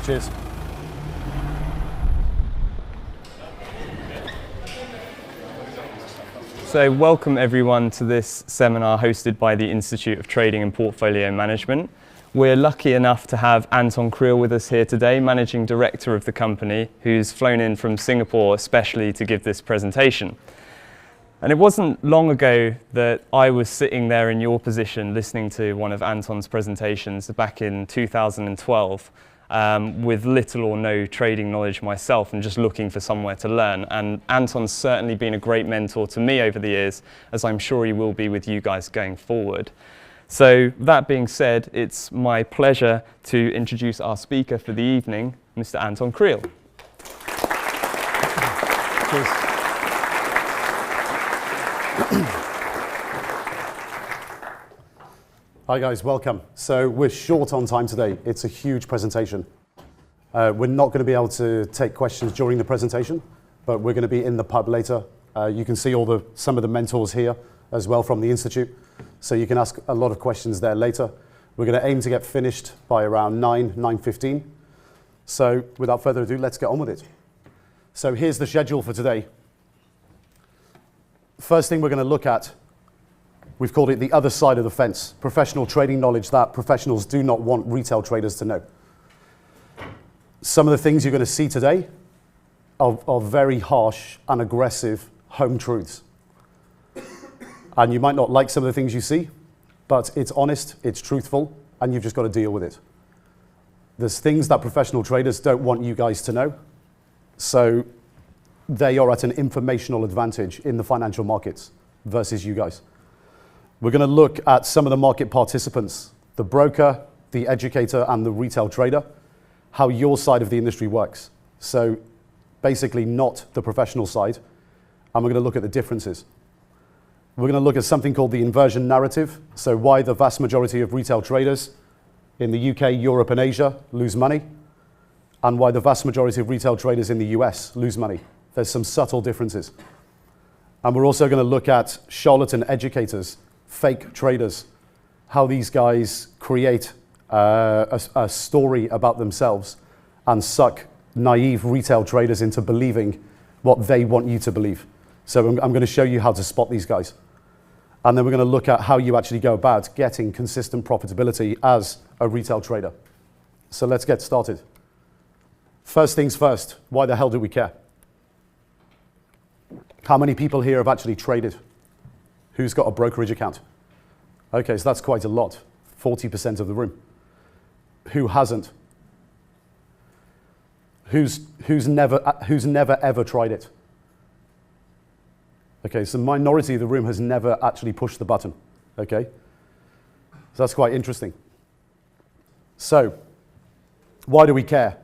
Cheers. So welcome everyone to this seminar hosted by the Institute of Trading and Portfolio Management. We're lucky enough to have Anton Creel with us here today, Managing Director of the company, who's flown in from Singapore especially to give this presentation. And it wasn't long ago that I was sitting there in your position listening to one of Anton's presentations back in 2012 with little or no trading knowledge myself and just looking for somewhere to learn. And Anton's certainly been a great mentor to me over the years, as I'm sure he will be with you guys going forward. So that being said, it's my pleasure to introduce our speaker for the evening, Mr. Anton Creel. Cheers. Hi guys, welcome. So we're short on time today. It's a huge presentation. We're not going to be able to take questions during the presentation, but we're going to be in the pub later. You can see some of the mentors here as well from the Institute, so you can ask a lot of questions there later. We're going to aim to get finished by around 9:15. So without further ado, let's get on with it. So here's the schedule for today. First thing we're going to look at, we've called it the other side of the fence, professional trading knowledge that professionals do not want retail traders to know. Some of the things you're going to see today are very harsh and aggressive home truths. And you might not like some of the things you see, but it's honest, it's truthful, and you've just got to deal with it. There's things that professional traders don't want you guys to know, so they are at an informational advantage in the financial markets versus you guys. We're going to look at some of the market participants, the broker, the educator, and the retail trader, how your side of the industry works. So basically not the professional side, and we're going to look at the differences. We're going to look at something called the inversion narrative, so why the vast majority of retail traders in the UK, Europe, and Asia lose money, and why the vast majority of retail traders in the US lose money. There's some subtle differences. And we're also going to look at charlatan educators, fake traders, how these guys create a story about themselves and suck naive retail traders into believing what they want you to believe. So I'm going to show you how to spot these guys. And then we're going to look at how you actually go about getting consistent profitability as a retail trader. So let's get started. First things first, why the hell do we care? How many people here have actually traded? Who's got a brokerage account? Okay, so that's quite a lot, 40% of the room. Who hasn't? Who's never ever tried it? Okay, so the minority of the room has never actually pushed the button. Okay, so that's quite interesting. So, why do we care?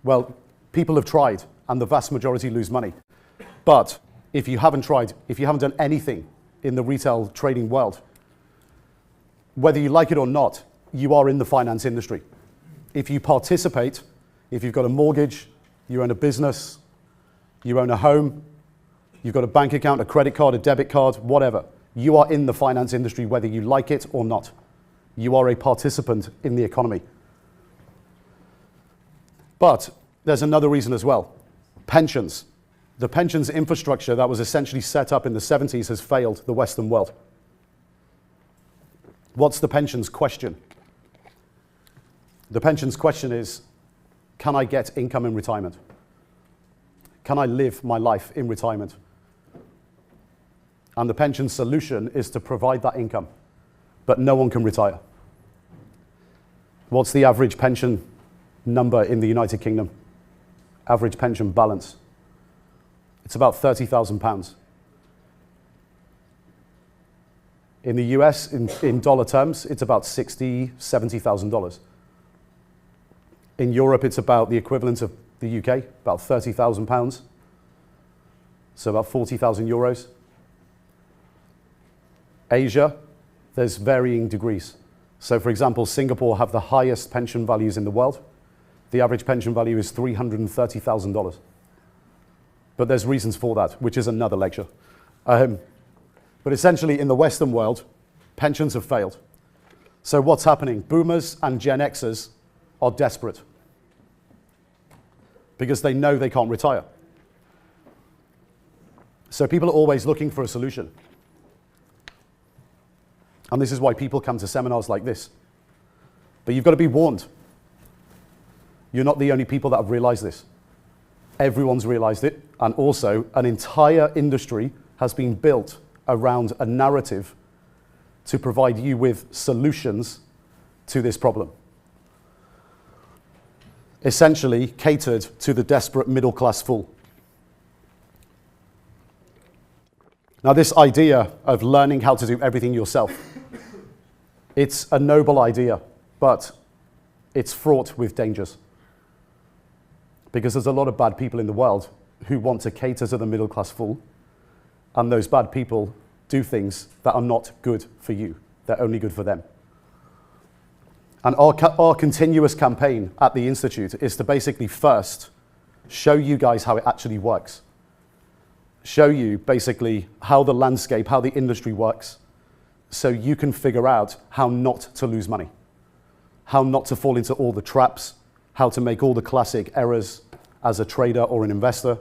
Well, people have tried, and the vast majority lose money. But if you haven't tried, if you haven't done anything in the retail trading world, whether you like it or not, you are in the finance industry. If you participate, if you've got a mortgage, you own a business, you own a home, you've got a bank account, a credit card, a debit card, whatever, you are in the finance industry whether you like it or not. You are a participant in the economy. But there's another reason as well. Pensions. The pensions infrastructure that was essentially set up in the 70s has failed the Western world. What's the pensions question? The pensions question is, can I get income in retirement? Can I live my life in retirement? And the pension solution is to provide that income, but no one can retire. What's the average pension number in the United Kingdom? Average pension balance. It's about £30,000. In the US, in dollar terms, it's about $60,000, $70,000. In Europe, it's about the equivalent of the UK, about £30,000. So about 40,000 euros. Asia, there's varying degrees. So for example, Singapore have the highest pension values in the world. The average pension value is $330,000. But there's reasons for that, which is another lecture. But essentially, in the Western world, pensions have failed. So what's happening? Boomers and Gen Xers are desperate. because they know they can't retire. So people are always looking for a solution. And this is why people come to seminars like this. But you've got to be warned. You're not the only people that have realized this. Everyone's realized it, and also an entire industry has been built around a narrative to provide you with solutions to this problem. Essentially catered to the desperate middle class fool. Now, this idea of learning how to do everything yourself, it's a noble idea, but it's fraught with dangers. Because there's a lot of bad people in the world who want to cater to the middle class fool, and those bad people do things that are not good for you. They're only good for them. And our continuous campaign at the Institute is to basically first show you guys how it actually works. Show you basically how the landscape, how the industry works, so you can figure out how not to lose money, how not to fall into all the traps, how to make all the classic errors as a trader or an investor.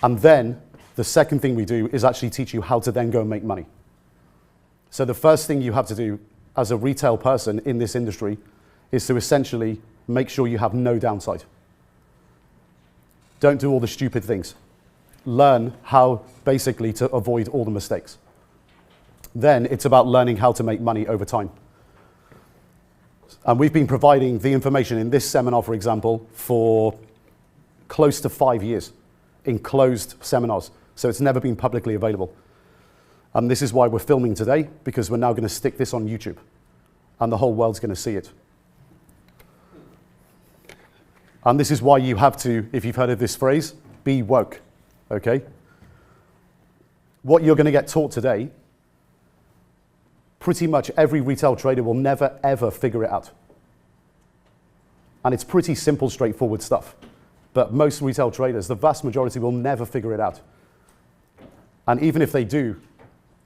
And then the second thing we do is actually teach you how to then go and make money. So the first thing you have to do as a retail person in this industry is to essentially make sure you have no downside. Don't do all the stupid things. Learn how basically to avoid all the mistakes. Then it's about learning how to make money over time. And we've been providing the information in this seminar, for example, for close to 5 years in closed seminars. So it's never been publicly available. And this is why we're filming today, because we're now going to stick this on YouTube. And the whole world's going to see it. And this is why you have to, if you've heard of this phrase, be woke. Okay? What you're going to get taught today, pretty much every retail trader will never, ever figure it out. And it's pretty simple, straightforward stuff. But most retail traders, the vast majority, will never figure it out. And even if they do,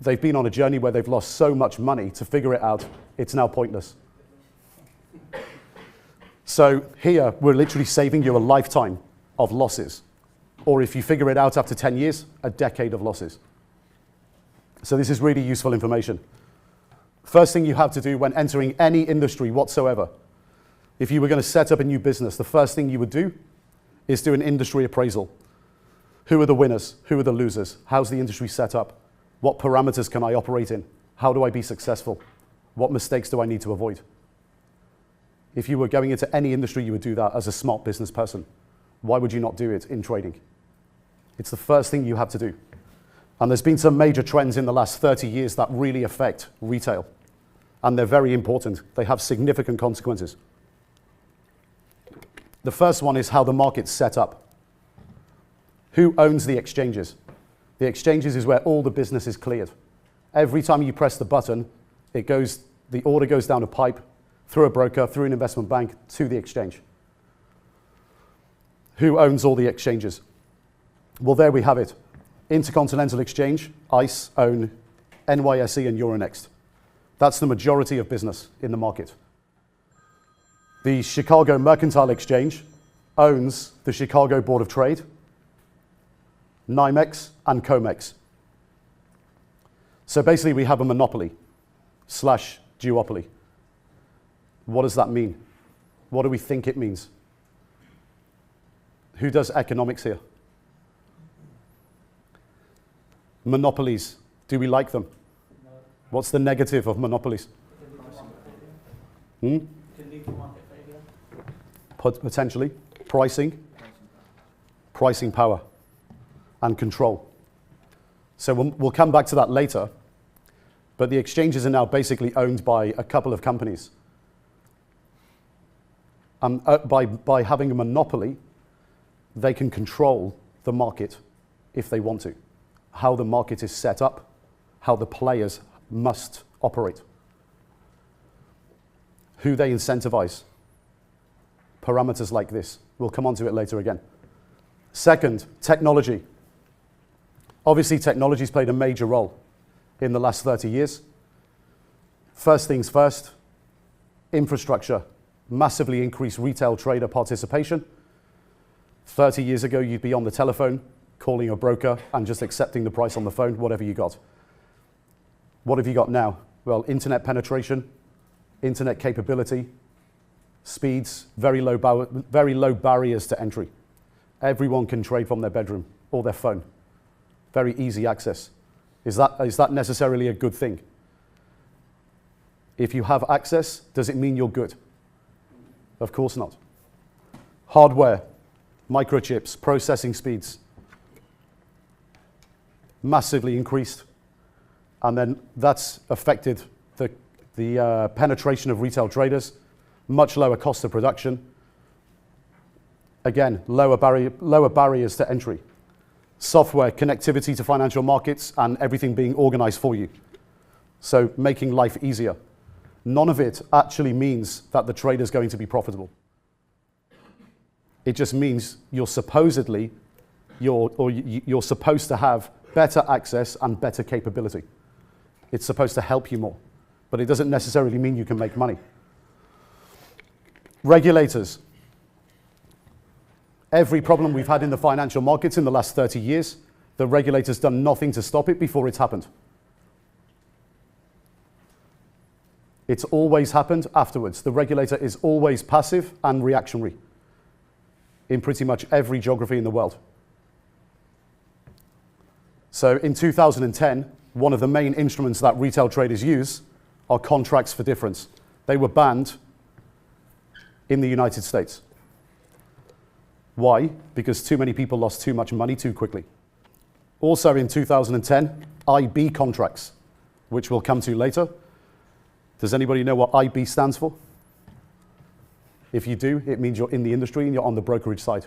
they've been on a journey where they've lost so much money to figure it out, it's now pointless. So here, we're literally saving you a lifetime of losses. Or if you figure it out after 10 years, a decade of losses. So this is really useful information. First thing you have to do when entering any industry whatsoever, if you were going to set up a new business, the first thing you would do is do an industry appraisal. Who are the winners? Who are the losers? How's the industry set up? What parameters can I operate in? How do I be successful? What mistakes do I need to avoid? If you were going into any industry, you would do that as a smart business person. Why would you not do it in trading? It's the first thing you have to do. And there's been some major trends in the last 30 years that really affect retail. And they're very important. They have significant consequences. The first one is how the market's set up. Who owns the exchanges? The exchanges is where all the business is cleared. Every time you press the button, the order goes down a pipe, through a broker, through an investment bank, to the exchange. Who owns all the exchanges? Well, there we have it. Intercontinental Exchange, ICE, own NYSE and Euronext. That's the majority of business in the market. The Chicago Mercantile Exchange owns the Chicago Board of Trade, NYMEX, and COMEX. So basically we have a monopoly / duopoly. What does that mean? What do we think it means? Who does economics here? Monopolies, do we like them? No. What's the negative of monopolies? Potentially. Pricing power, and control. So we'll come back to that later, but the exchanges are now basically owned by a couple of companies. And by having a monopoly, they can control the market if they want to. How the market is set up, how the players must operate. Who they incentivize. Parameters like this. We'll come on to it later again. Second, technology. Obviously, technology's played a major role in the last 30 years. First things first, infrastructure. Massively increased retail trader participation 30 years ago, you'd be on the telephone, calling a broker and just accepting the price on the phone, whatever you got. What have you got now? Well, internet penetration, internet capability, speeds, very low barriers to entry. Everyone can trade from their bedroom or their phone. Very easy access. Is that necessarily a good thing? If you have access, does it mean you're good? Of course not. Hardware, microchips, processing speeds, massively increased. And then that's affected the penetration of retail traders, much lower cost of production. Again, lower barriers to entry. Software, connectivity to financial markets, and everything being organized for you. So making life easier. None of it actually means that the trader's going to be profitable. It just means you're supposed to have better access and better capability. It's supposed to help you more, but it doesn't necessarily mean you can make money. Regulators. Every problem we've had in the financial markets in the last 30 years, the regulator's done nothing to stop it before it's happened. It's always happened afterwards. The regulator is always passive and reactionary in pretty much every geography in the world. So in 2010, one of the main instruments that retail traders use are contracts for difference. They were banned in the United States. Why? Because too many people lost too much money too quickly. Also in 2010, IB contracts, which we'll come to later. Does anybody know what IB stands for? If you do, it means you're in the industry and you're on the brokerage side.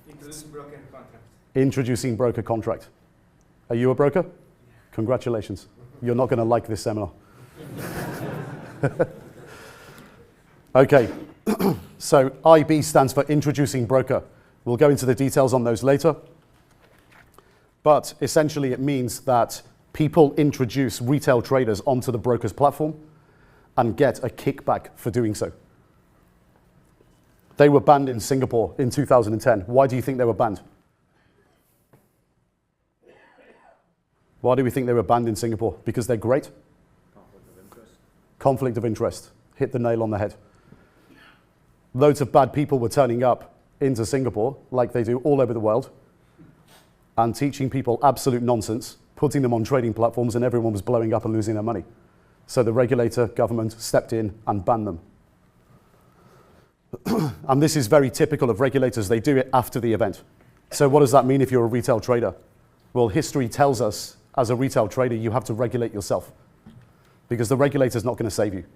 Introducing broker contract. Introducing broker contract. Are you a broker? Yeah. Congratulations. You're not going to like this seminar. Okay, so IB stands for Introducing Broker. We'll go into the details on those later. But essentially it means that people introduce retail traders onto the broker's platform and get a kickback for doing so. They were banned in Singapore in 2010. Why do you think they were banned? Why do we think they were banned in Singapore? Because they're great? Conflict of interest. Conflict of interest. Hit the nail on the head. Loads of bad people were turning up into Singapore, like they do all over the world, and teaching people absolute nonsense, putting them on trading platforms, and everyone was blowing up and losing their money. So the regulator, government, stepped in and banned them. And this is very typical of regulators. They do it after the event. So what does that mean if you're a retail trader? Well, history tells us, as a retail trader, you have to regulate yourself, because the regulator's not going to save you.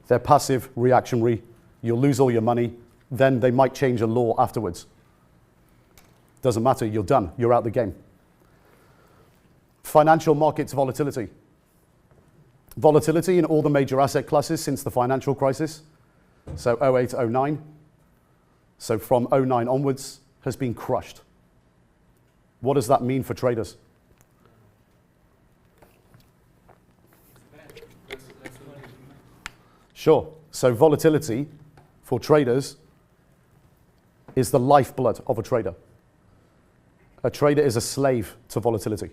They're passive, reactionary. You'll lose all your money. Then they might change a law afterwards. Doesn't matter. You're done. You're out the game. Financial markets volatility. Volatility in all the major asset classes since the financial crisis, so 08, 09, so from 09 onwards, has been crushed. What does that mean for traders? Sure. So volatility for traders is the lifeblood of a trader. A trader is a slave to volatility.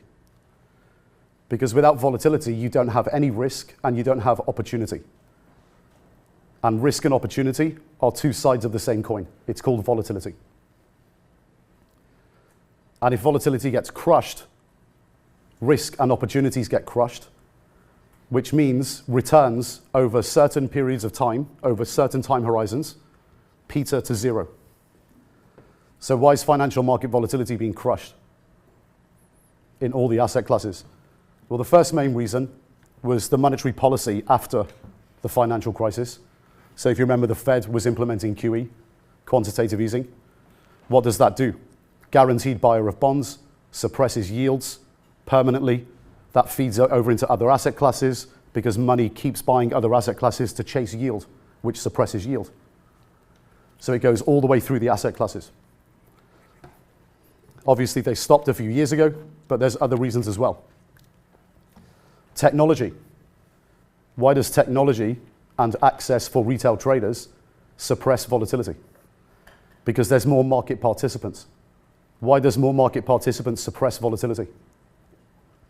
Because without volatility, you don't have any risk and you don't have opportunity. And risk and opportunity are two sides of the same coin. It's called volatility. And if volatility gets crushed, risk and opportunities get crushed, which means returns over certain periods of time, over certain time horizons, peter to zero. So why is financial market volatility being crushed in all the asset classes? Well, the first main reason was the monetary policy after the financial crisis. So if you remember, the Fed was implementing QE, quantitative easing. What does that do? Guaranteed buyer of bonds, suppresses yields permanently. That feeds over into other asset classes because money keeps buying other asset classes to chase yield, which suppresses yield. So it goes all the way through the asset classes. Obviously, they stopped a few years ago, but there's other reasons as well. Technology. Why does technology and access for retail traders suppress volatility? Because there's more market participants. Why does more market participants suppress volatility?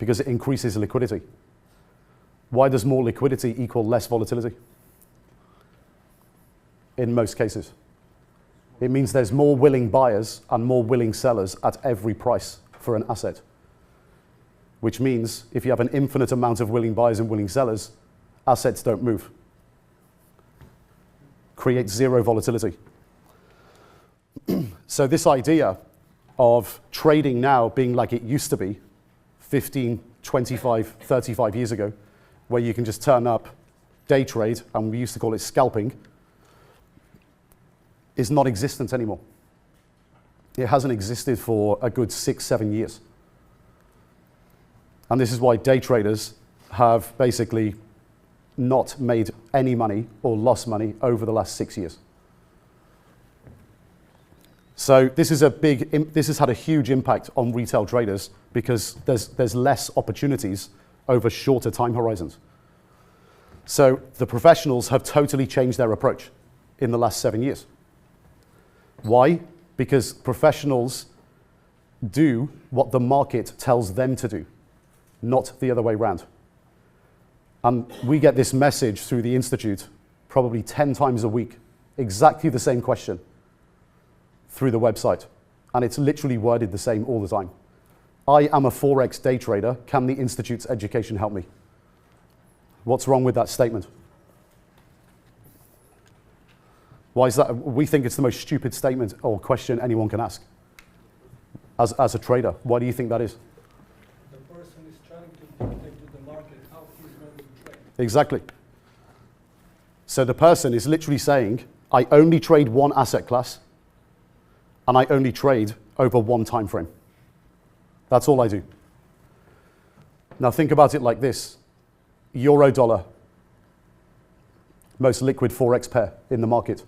Because it increases liquidity. Why does more liquidity equal less volatility? In most cases. It means there's more willing buyers and more willing sellers at every price for an asset. Which means if you have an infinite amount of willing buyers and willing sellers, assets don't move. Create zero volatility. So this idea of trading now being like it used to be 15, 25, 35 years ago, where you can just turn up, day trade, and we used to call it scalping, is not existent anymore. It hasn't existed for a good 6, 7 years. And this is why day traders have basically not made any money or lost money over the last 6 years. So this has had a huge impact on retail traders because there's less opportunities over shorter time horizons. So the professionals have totally changed their approach in the last 7 years. Why? Because professionals do what the market tells them to do, not the other way around. And we get this message through the Institute probably 10 times a week, exactly the same question through the website. And it's literally worded the same all the time. I am a Forex day trader. Can the Institute's education help me? What's wrong with that statement? Why is that? We think it's the most stupid statement or question anyone can ask as a trader. Why do you think that is? The person is trying to dictate to the market how he's going to trade. Exactly. So the person is literally saying, I only trade one asset class and I only trade over one time frame. That's all I do. Now think about it like this. Euro dollar, most liquid Forex pair in the market.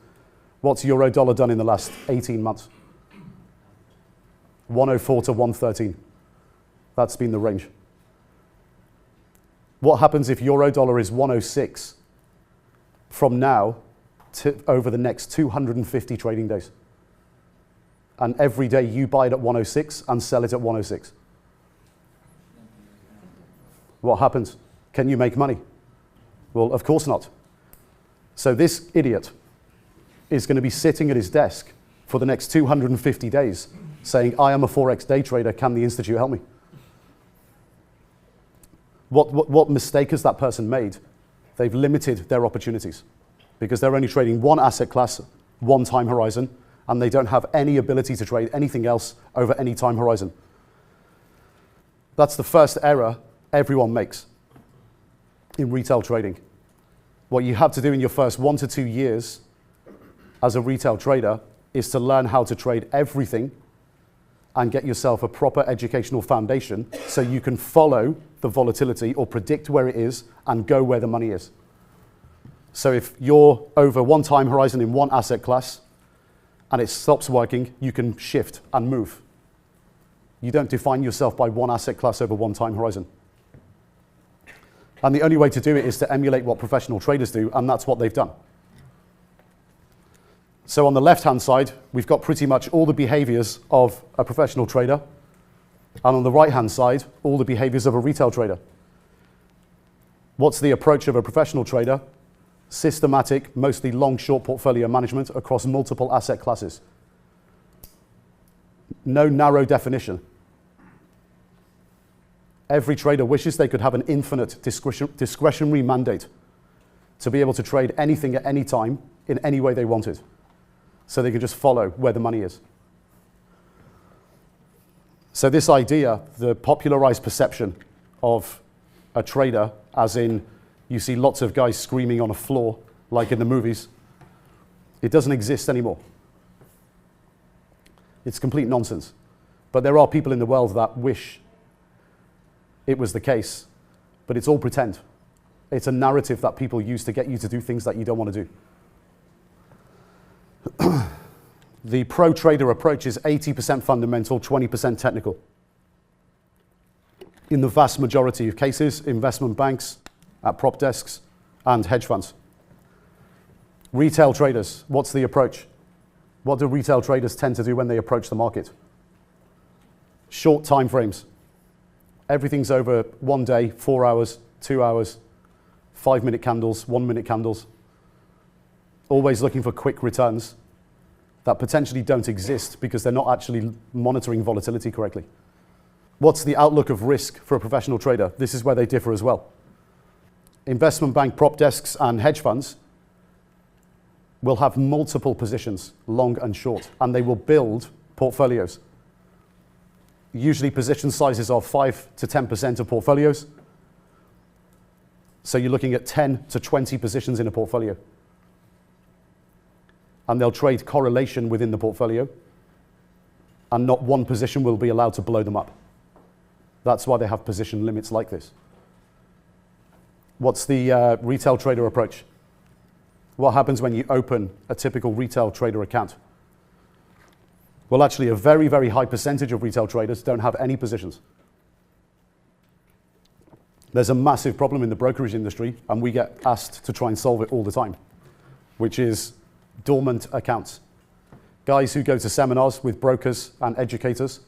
What's euro dollar done in the last 18 months? 104 to 113. That's been the range. What happens if euro dollar is 106 from now to over the next 250 trading days? And every day you buy it at 106 and sell it at 106. What happens? Can you make money? Well, of course not. So this idiot is going to be sitting at his desk for the next 250 days saying, I am a Forex day trader, can the Institute help me? What mistake has that person made? They've limited their opportunities because they're only trading one asset class, one time horizon, and they don't have any ability to trade anything else over any time horizon. That's the first error everyone makes in retail trading. What you have to do in your first 1 to 2 years as a retail trader is to learn how to trade everything and get yourself a proper educational foundation so you can follow the volatility or predict where it is and go where the money is. So if you're over one time horizon in one asset class and it stops working, you can shift and move. You don't define yourself by one asset class over one time horizon. And the only way to do it is to emulate what professional traders do, and that's what they've done. So on the left-hand side, we've got pretty much all the behaviors of a professional trader, and on the right-hand side, all the behaviors of a retail trader. What's the approach of a professional trader? Systematic, mostly long-short portfolio management across multiple asset classes. No narrow definition. Every trader wishes they could have an infinite discretionary mandate to be able to trade anything at any time in any way they wanted, so they can just follow where the money is. So this idea, the popularized perception of a trader, as in you see lots of guys screaming on a floor like in the movies, it doesn't exist anymore. It's complete nonsense. But there are people in the world that wish it was the case, but it's all pretend. It's a narrative that people use to get you to do things that you don't want to do. The pro-trader approach is 80% fundamental, 20% technical. In the vast majority of cases, investment banks, at prop desks, and hedge funds. Retail traders, what's the approach? What do retail traders tend to do when they approach the market? Short time frames. Everything's over 1 day, 4 hours, 2 hours, 5-minute candles, 1-minute candles. Always looking for quick returns that potentially don't exist because they're not actually monitoring volatility correctly. What's the outlook of risk for a professional trader? This is where they differ as well. Investment bank prop desks and hedge funds will have multiple positions, long and short, and they will build portfolios. Usually position sizes are 5 to 10% of portfolios. So you're looking at 10 to 20 positions in a portfolio. And they'll trade correlation within the portfolio, and not one position will be allowed to blow them up. That's why they have position limits like this. What's the retail trader approach? What happens when you open a typical retail trader account? Well, actually, a very, very high percentage of retail traders don't have any positions. There's a massive problem in the brokerage industry, and we get asked to try and solve it all the time, which is dormant accounts. Guys who go to seminars with brokers and educators,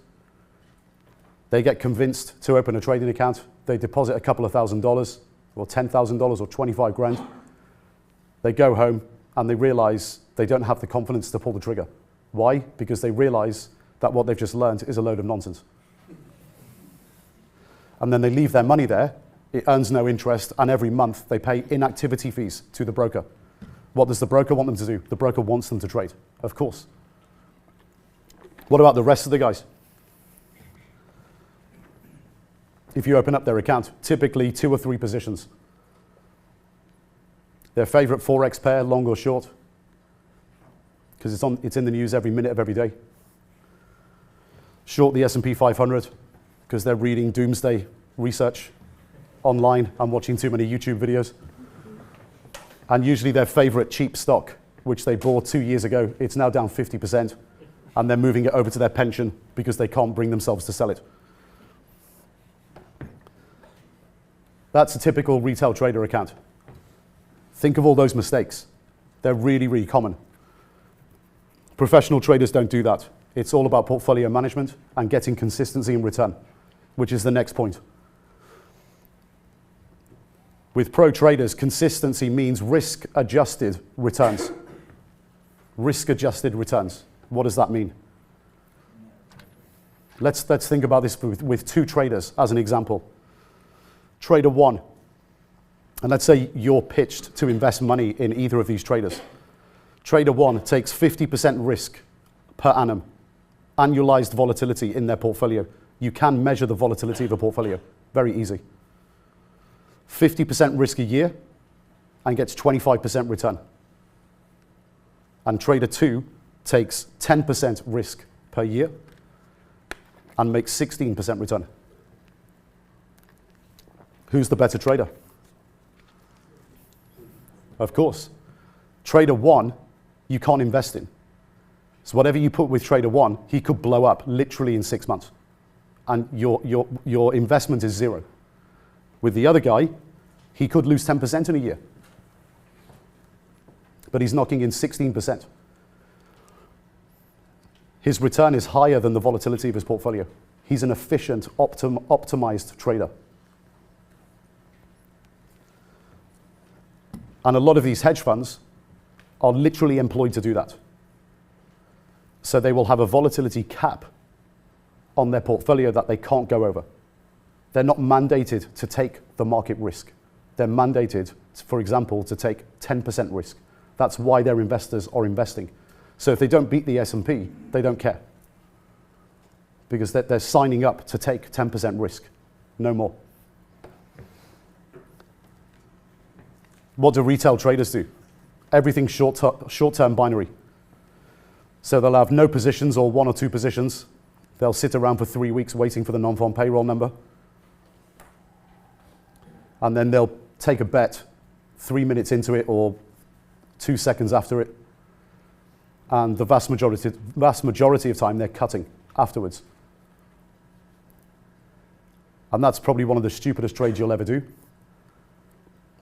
they get convinced to open a trading account. They deposit a couple of $1,000 or $10,000 or 25 grand. They go home and they realize they don't have the confidence to pull the trigger. Why? Because they realize that what they've just learned is a load of nonsense. And then they leave their money there, it earns no interest, and every month they pay inactivity fees to the broker. What does the broker want them to do? The broker wants them to trade, of course. What about the rest of the guys? If you open up their account, typically 2 or 3 positions. Their favorite Forex pair, long or short, because it's in the news every minute of every day. Short the S&P 500, because they're reading doomsday research online and watching too many YouTube videos. And usually their favorite cheap stock, which they bought 2 years ago, it's now down 50%, and they're moving it over to their pension because they can't bring themselves to sell it. That's a typical retail trader account. Think of all those mistakes. They're really, really common. Professional traders don't do that. It's all about portfolio management and getting consistency in return, which is the next point. With pro traders, consistency means risk-adjusted returns. Risk-adjusted returns. What does that mean? Let's think about this with 2 traders as an example. Trader 1, and let's say you're pitched to invest money in either of these traders. Trader 1 takes 50% risk per annum, annualized volatility in their portfolio. You can measure the volatility of a portfolio, very easy. 50% risk a year and gets 25% return. And Trader 2 takes 10% risk per year and makes 16% return. Who's the better trader? Of course. Trader 1, you can't invest in. So whatever you put with Trader 1, he could blow up literally in 6 months. And your investment is 0. With the other guy, he could lose 10% in a year. But he's knocking in 16%. His return is higher than the volatility of his portfolio. He's an efficient, optimized trader. And a lot of these hedge funds are literally employed to do that. So they will have a volatility cap on their portfolio that they can't go over. They're not mandated to take the market risk. They're mandated, for example, to take 10% risk. That's why their investors are investing. So if they don't beat the S&P, they don't care. Because they're signing up to take 10% risk, no more. What do retail traders do? Everything short-term binary. So they'll have no positions or 1 or 2 positions. They'll sit around for 3 weeks waiting for the non-farm payroll number. And then they'll take a bet 3 minutes into it or 2 seconds after it. And the vast majority of time they're cutting afterwards. And that's probably one of the stupidest trades you'll ever do,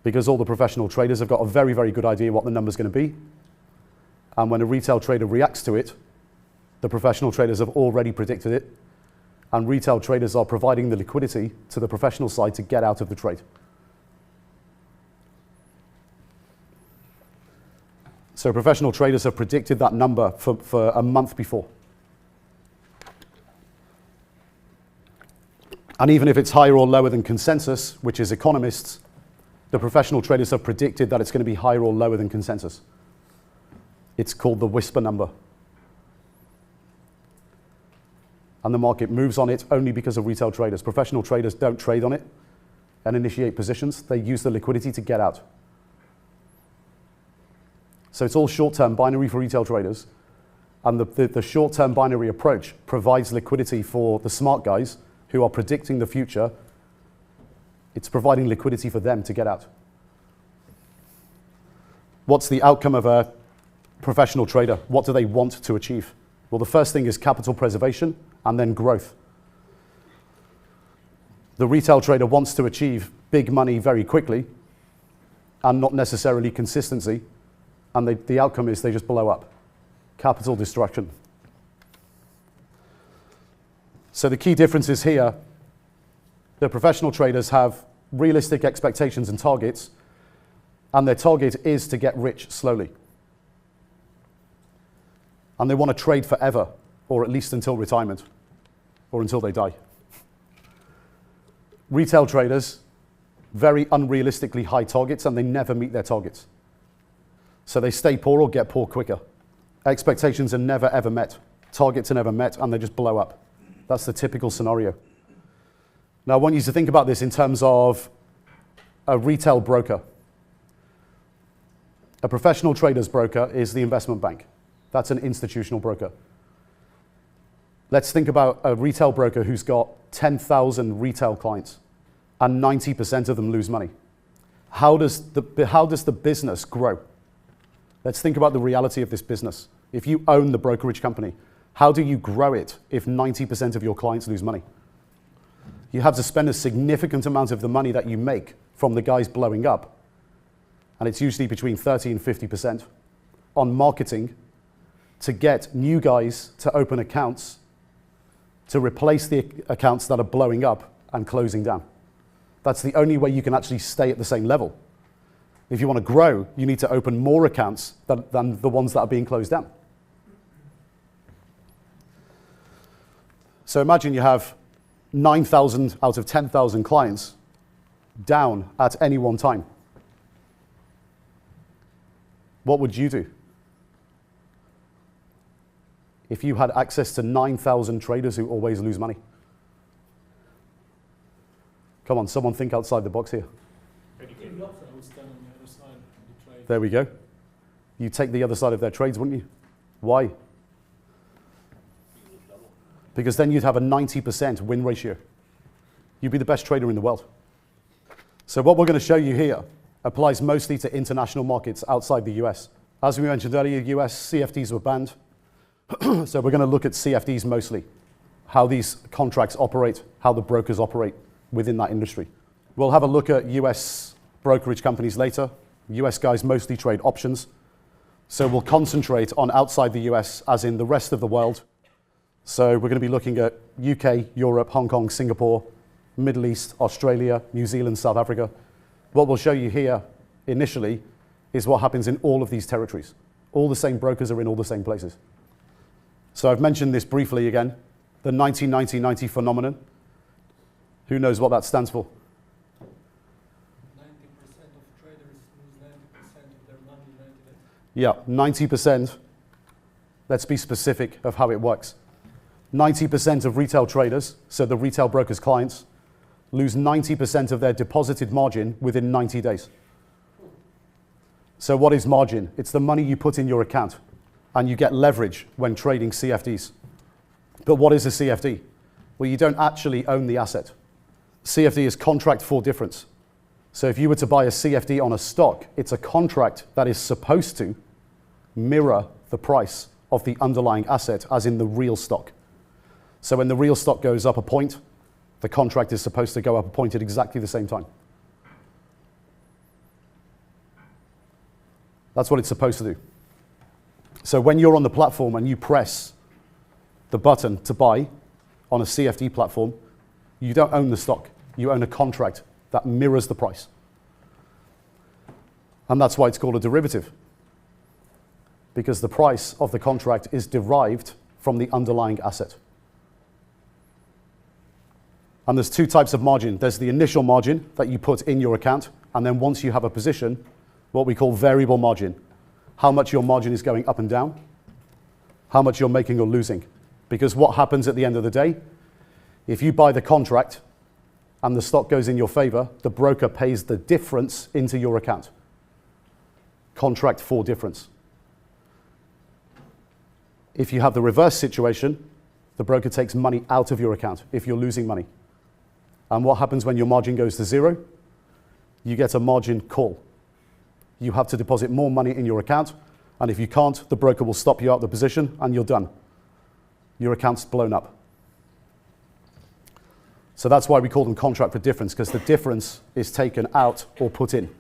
because all the professional traders have got a very, very good idea what the number's going to be, And when a retail trader reacts to it, the professional traders have already predicted it, and retail traders are providing the liquidity to the professional side to get out of the trade. So professional traders have predicted that number for a month before. And even if it's higher or lower than consensus, which is economists, the professional traders have predicted that it's going to be higher or lower than consensus. It's called the whisper number. And the market moves on it only because of retail traders. Professional traders don't trade on it and initiate positions. They use the liquidity to get out. So it's all short-term binary for retail traders. And the short-term binary approach provides liquidity for the smart guys who are predicting the future. It's providing liquidity for them to get out. What's the outcome of a professional trader? What do they want to achieve? Well, the first thing is capital preservation and then growth. The retail trader wants to achieve big money very quickly and not necessarily consistency, and the outcome is they just blow up. Capital destruction. So the key differences here, the professional traders have realistic expectations and targets, and their target is to get rich slowly. And they want to trade forever, or at least until retirement, or until they die. Retail traders, very unrealistically high targets, and they never meet their targets. So they stay poor or get poor quicker. Expectations are never ever met. Targets are never met, and they just blow up. That's the typical scenario. Now I want you to think about this in terms of a retail broker. A professional trader's broker is the investment bank. That's an institutional broker. Let's think about a retail broker who's got 10,000 retail clients and 90% of them lose money. How does the business grow? Let's think about the reality of this business. If you own the brokerage company, how do you grow it if 90% of your clients lose money? You have to spend a significant amount of the money that you make from the guys blowing up, and it's usually between 30 and 50%, on marketing to get new guys to open accounts to replace the accounts that are blowing up and closing down. That's the only way you can actually stay at the same level. If you want to grow, you need to open more accounts than the ones that are being closed down. So imagine you have 9,000 out of 10,000 clients down at any one time. What would you do if you had access to 9,000 traders who always lose money? Come on, someone think outside the box here. I would stand on the other side of the trade. There we go. You take the other side of their trades, wouldn't you? Why? Because then you'd have a 90% win ratio. You'd be the best trader in the world. So what we're going to show you here applies mostly to international markets outside the US. As we mentioned earlier, US CFDs were banned. So we're going to look at CFDs mostly, how these contracts operate, how the brokers operate within that industry. We'll have a look at US brokerage companies later. US guys mostly trade options. So we'll concentrate on outside the US, as in the rest of the world. So we're going to be looking at UK, Europe, Hong Kong, Singapore, Middle East, Australia, New Zealand, South Africa. What we'll show you here initially is what happens in all of these territories. All the same brokers are in all the same places. So I've mentioned this briefly again, the 90-90-90 phenomenon. Who knows what that stands for? 90% of traders lose 90% of their money in 90 days. Yeah, 90%. Let's be specific of how it works. 90% of retail traders, so the retail brokers' clients, lose 90% of their deposited margin within 90 days. So what is margin? It's the money you put in your account, and you get leverage when trading CFDs. But what is a CFD? Well, you don't actually own the asset. CFD is contract for difference. So if you were to buy a CFD on a stock, it's a contract that is supposed to mirror the price of the underlying asset, as in the real stock. So when the real stock goes up a point, the contract is supposed to go up a point at exactly the same time. That's what it's supposed to do. So when you're on the platform and you press the button to buy on a CFD platform, you don't own the stock. You own a contract that mirrors the price. And that's why it's called a derivative, because the price of the contract is derived from the underlying asset. And there's two types of margin. There's the initial margin that you put in your account, and then once you have a position, what we call variable margin. How much your margin is going up and down, how much you're making or losing. Because what happens at the end of the day, if you buy the contract and the stock goes in your favor, the broker pays the difference into your account. Contract for difference. If you have the reverse situation, the broker takes money out of your account if you're losing money. And what happens when your margin goes to zero? You get a margin call. You have to deposit more money in your account, and if you can't, the broker will stop you out of the position and you're done. Your account's blown up. So that's why we call them contract for difference, because the difference is taken out or put in.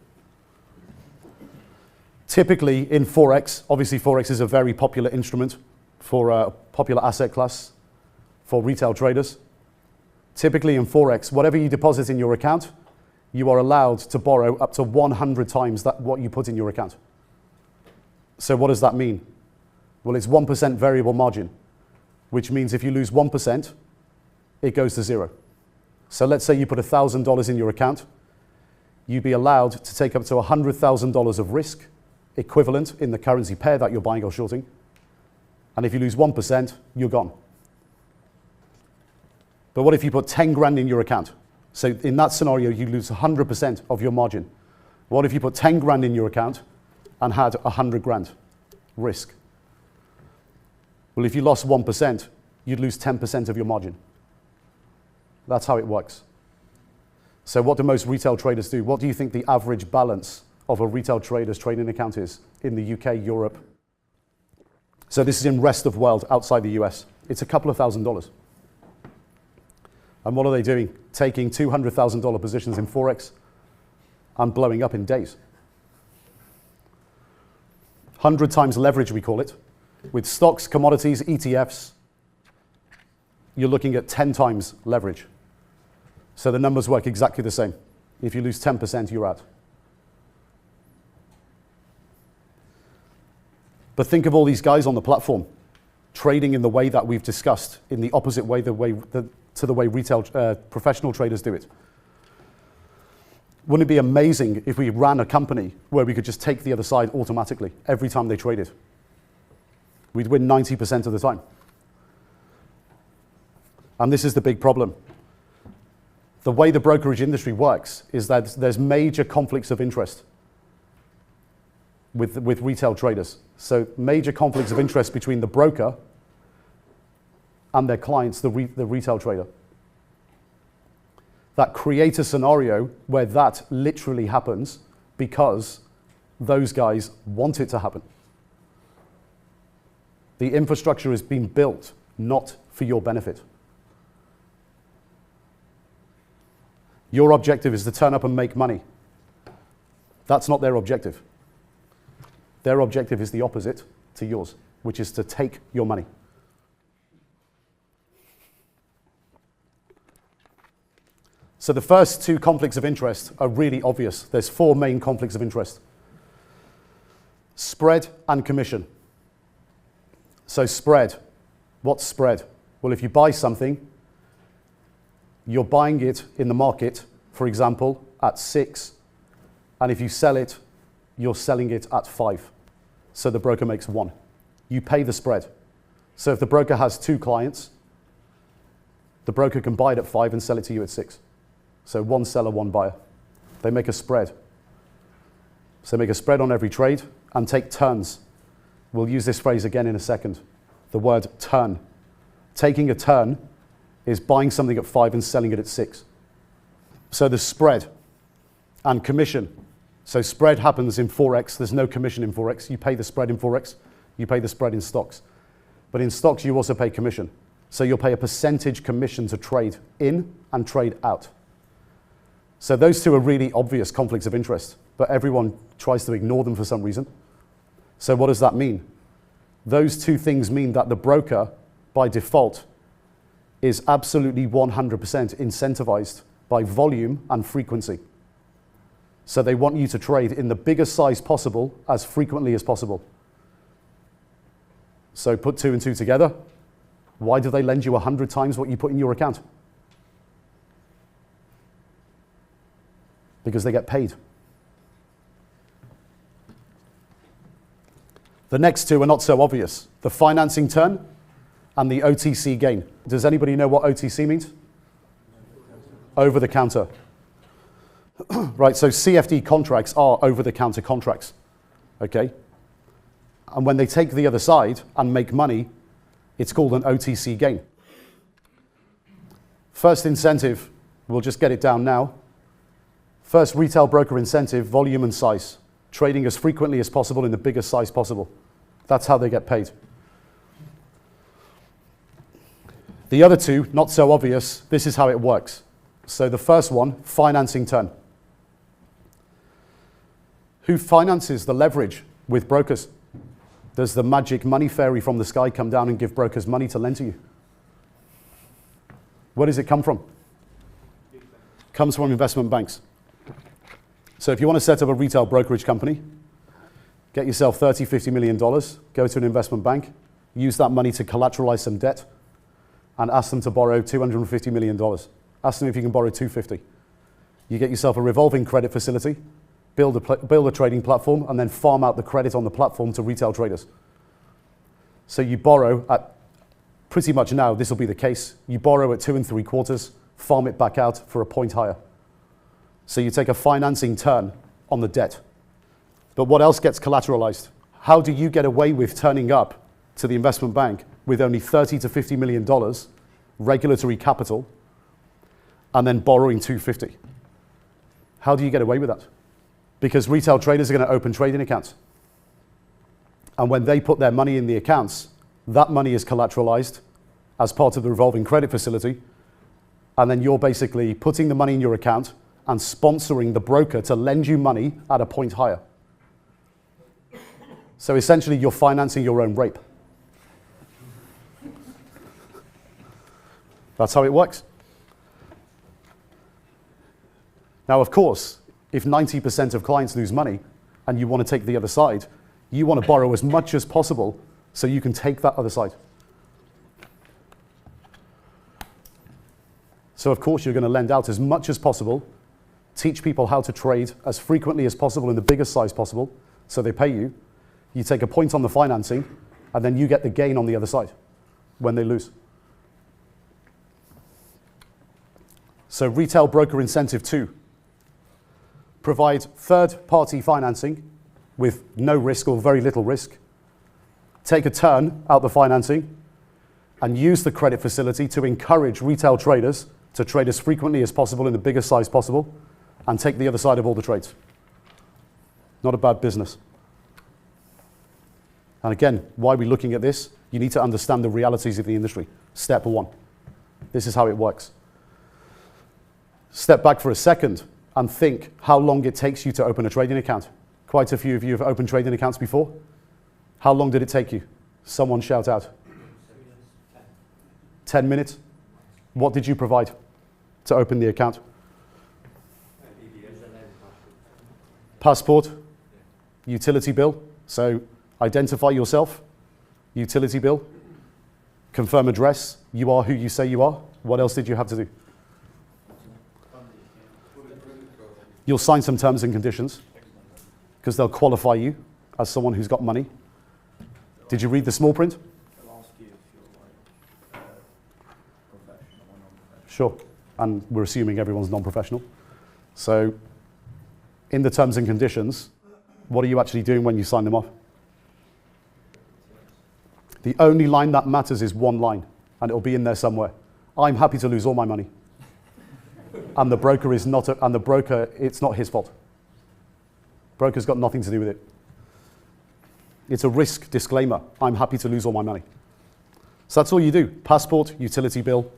Typically in Forex, obviously Forex is a very popular instrument for a popular asset class for retail traders. Typically in Forex, whatever you deposit in your account, you are allowed to borrow up to 100 times what you put in your account. So what does that mean? Well, it's 1% variable margin, which means if you lose 1%, it goes to zero. So let's say you put $1,000 in your account, you'd be allowed to take up to $100,000 of risk, equivalent in the currency pair that you're buying or shorting. And if you lose 1%, you're gone. But what if you put 10 grand in your account? So in that scenario, you lose 100% of your margin. What if you put 10 grand in your account and had 100 grand risk? Well, if you lost 1%, you'd lose 10% of your margin. That's how it works. So what do most retail traders do? What do you think the average balance of a retail trader's trading account is in the UK, Europe? So this is in rest of world, outside the US. It's a couple of $1,000s. And what are they doing? Taking $200,000 positions in Forex and blowing up in days. 100 times leverage, we call it. With stocks, commodities, ETFs, you're looking at 10 times leverage. So the numbers work exactly the same. If you lose 10%, you're out. But think of all these guys on the platform trading in the way that we've discussed, in the opposite way, to the way retail professional traders do it. Wouldn't it be amazing if we ran a company where we could just take the other side automatically every time they traded? We'd win 90% of the time. And this is the big problem. The way the brokerage industry works is that there's major conflicts of interest with retail traders. So major conflicts of interest between the broker and their clients, the retail trader. That creates a scenario where that literally happens because those guys want it to happen. The infrastructure has been built not for your benefit. Your objective is to turn up and make money. That's not their objective. Their objective is the opposite to yours, which is to take your money. So the first two conflicts of interest are really obvious. There's four main conflicts of interest. Spread and commission. So spread. What's spread? Well, if you buy something, you're buying it in the market, for example, at 6, and if you sell it, you're selling it at 5. So the broker makes 1. You pay the spread. So if the broker has 2 clients, the broker can buy it at 5 and sell it to you at 6. So 1 seller, 1 buyer. They make a spread. So they make a spread on every trade and take turns. We'll use this phrase again in a second. The word turn. Taking a turn is buying something at 5 and selling it at 6. So the spread and commission. So spread happens in Forex. There's no commission in Forex. You pay the spread in Forex. You pay the spread in stocks. But in stocks, you also pay commission. So you'll pay a percentage commission to trade in and trade out. So those two are really obvious conflicts of interest, but everyone tries to ignore them for some reason. So what does that mean? those two things mean that the broker, by default, is absolutely 100% incentivized by volume and frequency. So they want you to trade in the biggest size possible as frequently as possible. So put 2 and 2 together. Why do they lend you 100 times what you put in your account? Because they get paid. The next two are not so obvious. The financing turn and the OTC gain. Does anybody know what OTC means? Over the counter. Right, so CFD contracts are over the counter contracts. Okay? And when they take the other side and make money, it's called an OTC gain. First incentive, we'll just get it down now. First retail broker incentive, volume and size. Trading as frequently as possible in the biggest size possible. That's how they get paid. The other two, not so obvious, this is how it works. So the first one, financing turn. Who finances the leverage with brokers? Does the magic money fairy from the sky come down and give brokers money to lend to you? Where does it come from? Comes from investment banks. So if you want to set up a retail brokerage company, get yourself $30, $50 million, go to an investment bank, use that money to collateralize some debt, and ask them to borrow $250 million. Ask them if you can borrow $250. You get yourself a revolving credit facility, build a trading platform, and then farm out the credit on the platform to retail traders. So you borrow at, pretty much now, this will be the case, you borrow at 2 3/4, farm it back out for a point higher. So you take a financing turn on the debt. But what else gets collateralized? How do you get away with turning up to the investment bank with only $30 to $50 million regulatory capital and then borrowing $250? How do you get away with that? Because retail traders are going to open trading accounts. And when they put their money in the accounts, that money is collateralized as part of the revolving credit facility. And then you're basically putting the money in your account and sponsoring the broker to lend you money at a point higher. So essentially, you're financing your own rape. That's how it works. Now, of course, if 90% of clients lose money and you want to take the other side, you want to borrow as much as possible so you can take that other side. So, of course, you're going to lend out as much as possible, teach people how to trade as frequently as possible in the biggest size possible, so they pay you. You take a point on the financing, and then you get the gain on the other side when they lose. So retail broker incentive 2. Provide third-party financing with no risk or very little risk. Take a turn out the financing and use the credit facility to encourage retail traders to trade as frequently as possible in the biggest size possible and take the other side of all the trades. Not a bad business. And again, why are we looking at this? You need to understand the realities of the industry. Step 1. This is how it works. Step back for a second and think how long it takes you to open a trading account. Quite a few of you have opened trading accounts before. How long did it take you? Someone shout out. 10 minutes? What did you provide to open the account? Passport? Utility bill? So identify yourself, utility bill, confirm address, you are who you say you are. What else did you have to do? You'll sign some terms and conditions because they'll qualify you as someone who's got money. Did you read the small print? Sure, and we're assuming everyone's non-professional. So in the terms and conditions, what are you actually doing when you sign them off? The only line that matters is one line, and it'll be in there somewhere. I'm happy to lose all my money. And the broker is not, it's not his fault. Broker's got nothing to do with it. It's a risk disclaimer. I'm happy to lose all my money. So that's all you do. Passport, utility bill,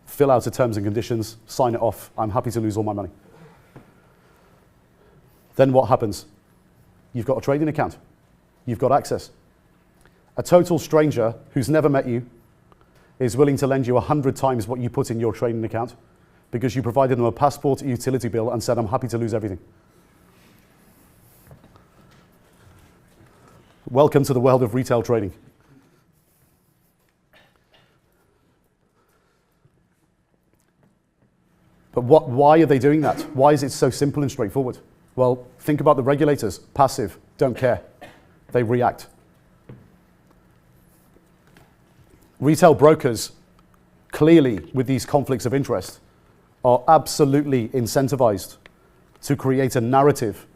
fill out the terms and conditions, sign it off. I'm happy to lose all my money. Then what happens? You've got a trading account. You've got access. A total stranger who's never met you is willing to lend you 100 times what you put in your trading account because you provided them a passport, a utility bill, and said, I'm happy to lose everything. Welcome to the world of retail trading. But why are they doing that? Why is it so simple and straightforward? Well, think about the regulators. Passive, don't care. They react. Retail brokers, clearly with these conflicts of interest, are absolutely incentivized to create a narrative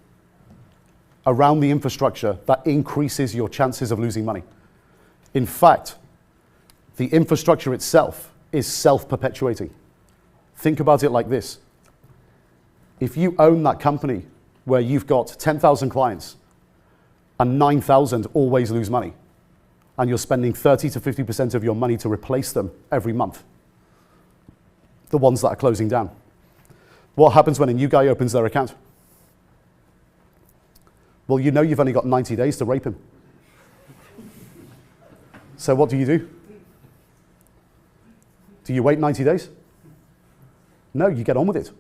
around the infrastructure that increases your chances of losing money. In fact, the infrastructure itself is self-perpetuating. Think about it like this. If you own that company where you've got 10,000 clients and 9,000 always lose money, and you're spending 30 to 50% of your money to replace them every month, the ones that are closing down, what happens when a new guy opens their account? Well, you know you've only got 90 days to rape him. So what do? Do you wait 90 days? No, you get on with it.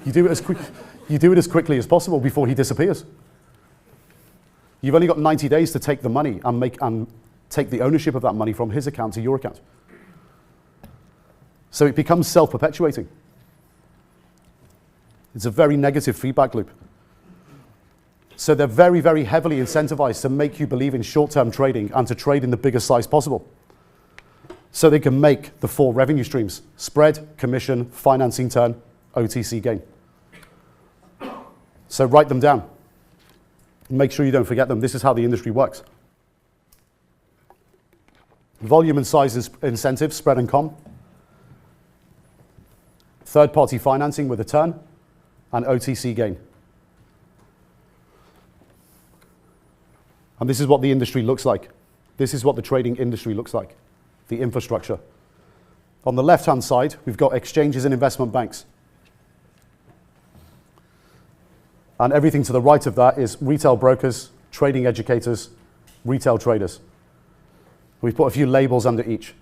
You do it as quickly as possible before he disappears. You've only got 90 days to take the money and take the ownership of that money from his account to your account. So it becomes self-perpetuating. It's a very negative feedback loop. So they're very, very heavily incentivized to make you believe in short-term trading and to trade in the biggest size possible. So they can make the 4 revenue streams: spread, commission, financing turn, OTC gain. So write them down. Make sure you don't forget them. This is how the industry works. Volume and size incentives, spread and com. Third-party financing with a turn, and OTC gain. And this is what the industry looks like. This is what the trading industry looks like, the infrastructure. On the left-hand side, we've got exchanges and investment banks. And everything to the right of that is retail brokers, trading educators, retail traders. We've put a few labels under each.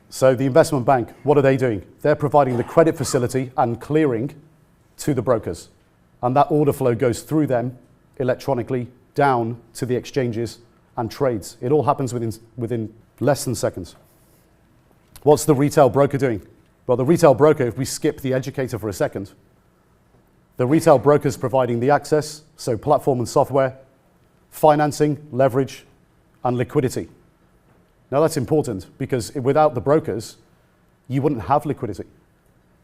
So the investment bank, what are they doing? They're providing the credit facility and clearing to the brokers. And that order flow goes through them electronically down to the exchanges and trades. It all happens within less than seconds. What's the retail broker doing? Well, the retail broker, if we skip the educator for a second, the retail broker is providing the access, so platform and software, financing, leverage, and liquidity. Now that's important because without the brokers, you wouldn't have liquidity.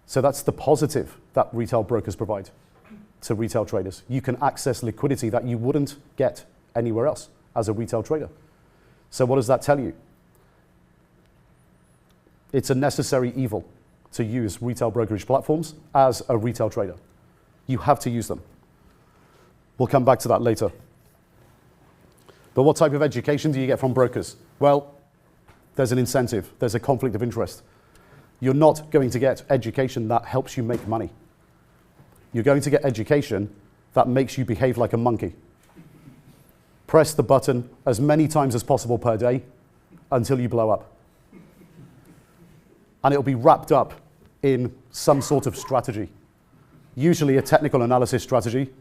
So that's the positive that retail brokers provide to retail traders. You can access liquidity that you wouldn't get anywhere else as a retail trader. So what does that tell you? It's a necessary evil to use retail brokerage platforms as a retail trader. You have to use them. We'll come back to that later. But what type of education do you get from brokers? Well, there's an incentive. There's a conflict of interest. You're not going to get education that helps you make money. You're going to get education that makes you behave like a monkey. Press the button as many times as possible per day until you blow up. And it'll be wrapped up in some sort of strategy. Usually a technical analysis strategy,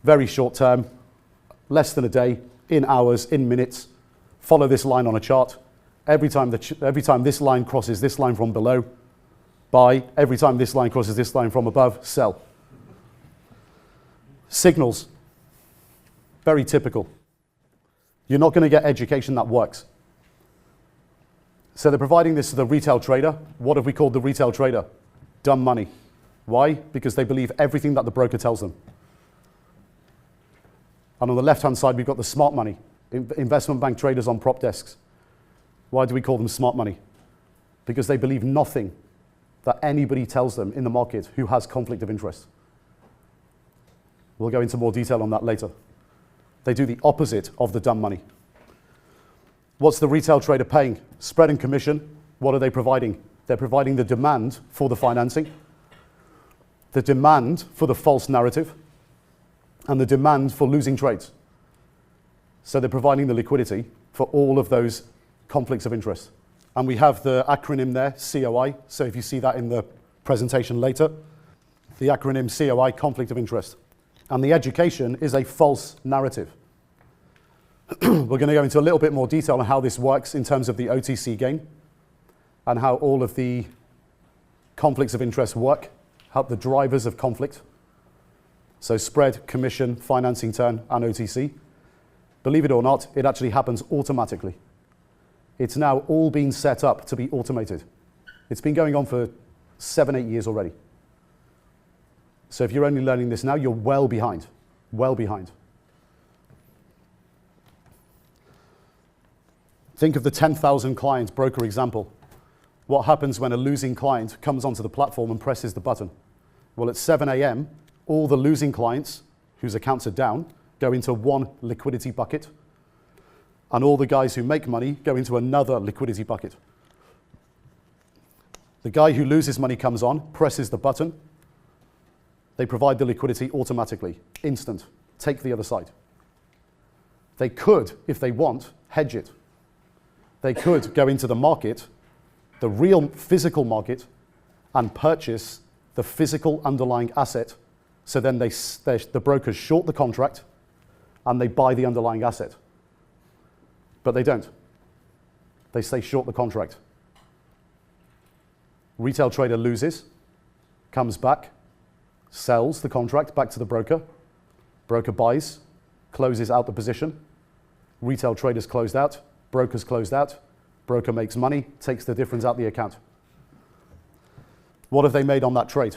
very short term, less than a day, in hours, in minutes. Follow this line on a chart. Every time this line crosses this line from below, buy. Every time this line crosses this line from above, sell. Signals, very typical. You're not going to get education that works. So they're providing this to the retail trader. What have we called the retail trader? Dumb money. Why? Because they believe everything that the broker tells them. And on the left-hand side, we've got the smart money, investment bank traders on prop desks. Why do we call them smart money? Because they believe nothing that anybody tells them in the market who has conflict of interest. We'll go into more detail on that later. They do the opposite of the dumb money. What's the retail trader paying? Spread and commission. What are they providing? They're providing the demand for the financing, the demand for the false narrative, and the demand for losing trades. So they're providing the liquidity, for all of those conflicts of interest. And we have the acronym there, COI. So if you see that in the presentation later, the acronym COI, conflict of interest. And the education is a false narrative. We're going to go into a little bit more detail on how this works in terms of the OTC gain and how all of the conflicts of interest work, how the drivers of conflict. So spread, commission, financing turn, and OTC. Believe it or not, it actually happens automatically. It's now all been set up to be automated. It's been going on for 7-8 years already. So if you're only learning this now, you're well behind, well behind. Think of the 10,000 client broker example. What happens when a losing client comes onto the platform and presses the button? Well, at 7 a.m., all the losing clients whose accounts are down go into one liquidity bucket, and all the guys who make money go into another liquidity bucket. The guy who loses money comes on, presses the button. They provide the liquidity automatically, instant. Take the other side. They could, if they want, hedge it. They could go into the market, the real physical market, and purchase the physical underlying asset. So then the brokers short the contract and they buy the underlying asset. But they don't. They stay short the contract. Retail trader loses, comes back, sells the contract back to the broker. Broker buys, closes out the position. Retail traders closed out. Broker's closed out, broker makes money, takes the difference out the account. What have they made on that trade?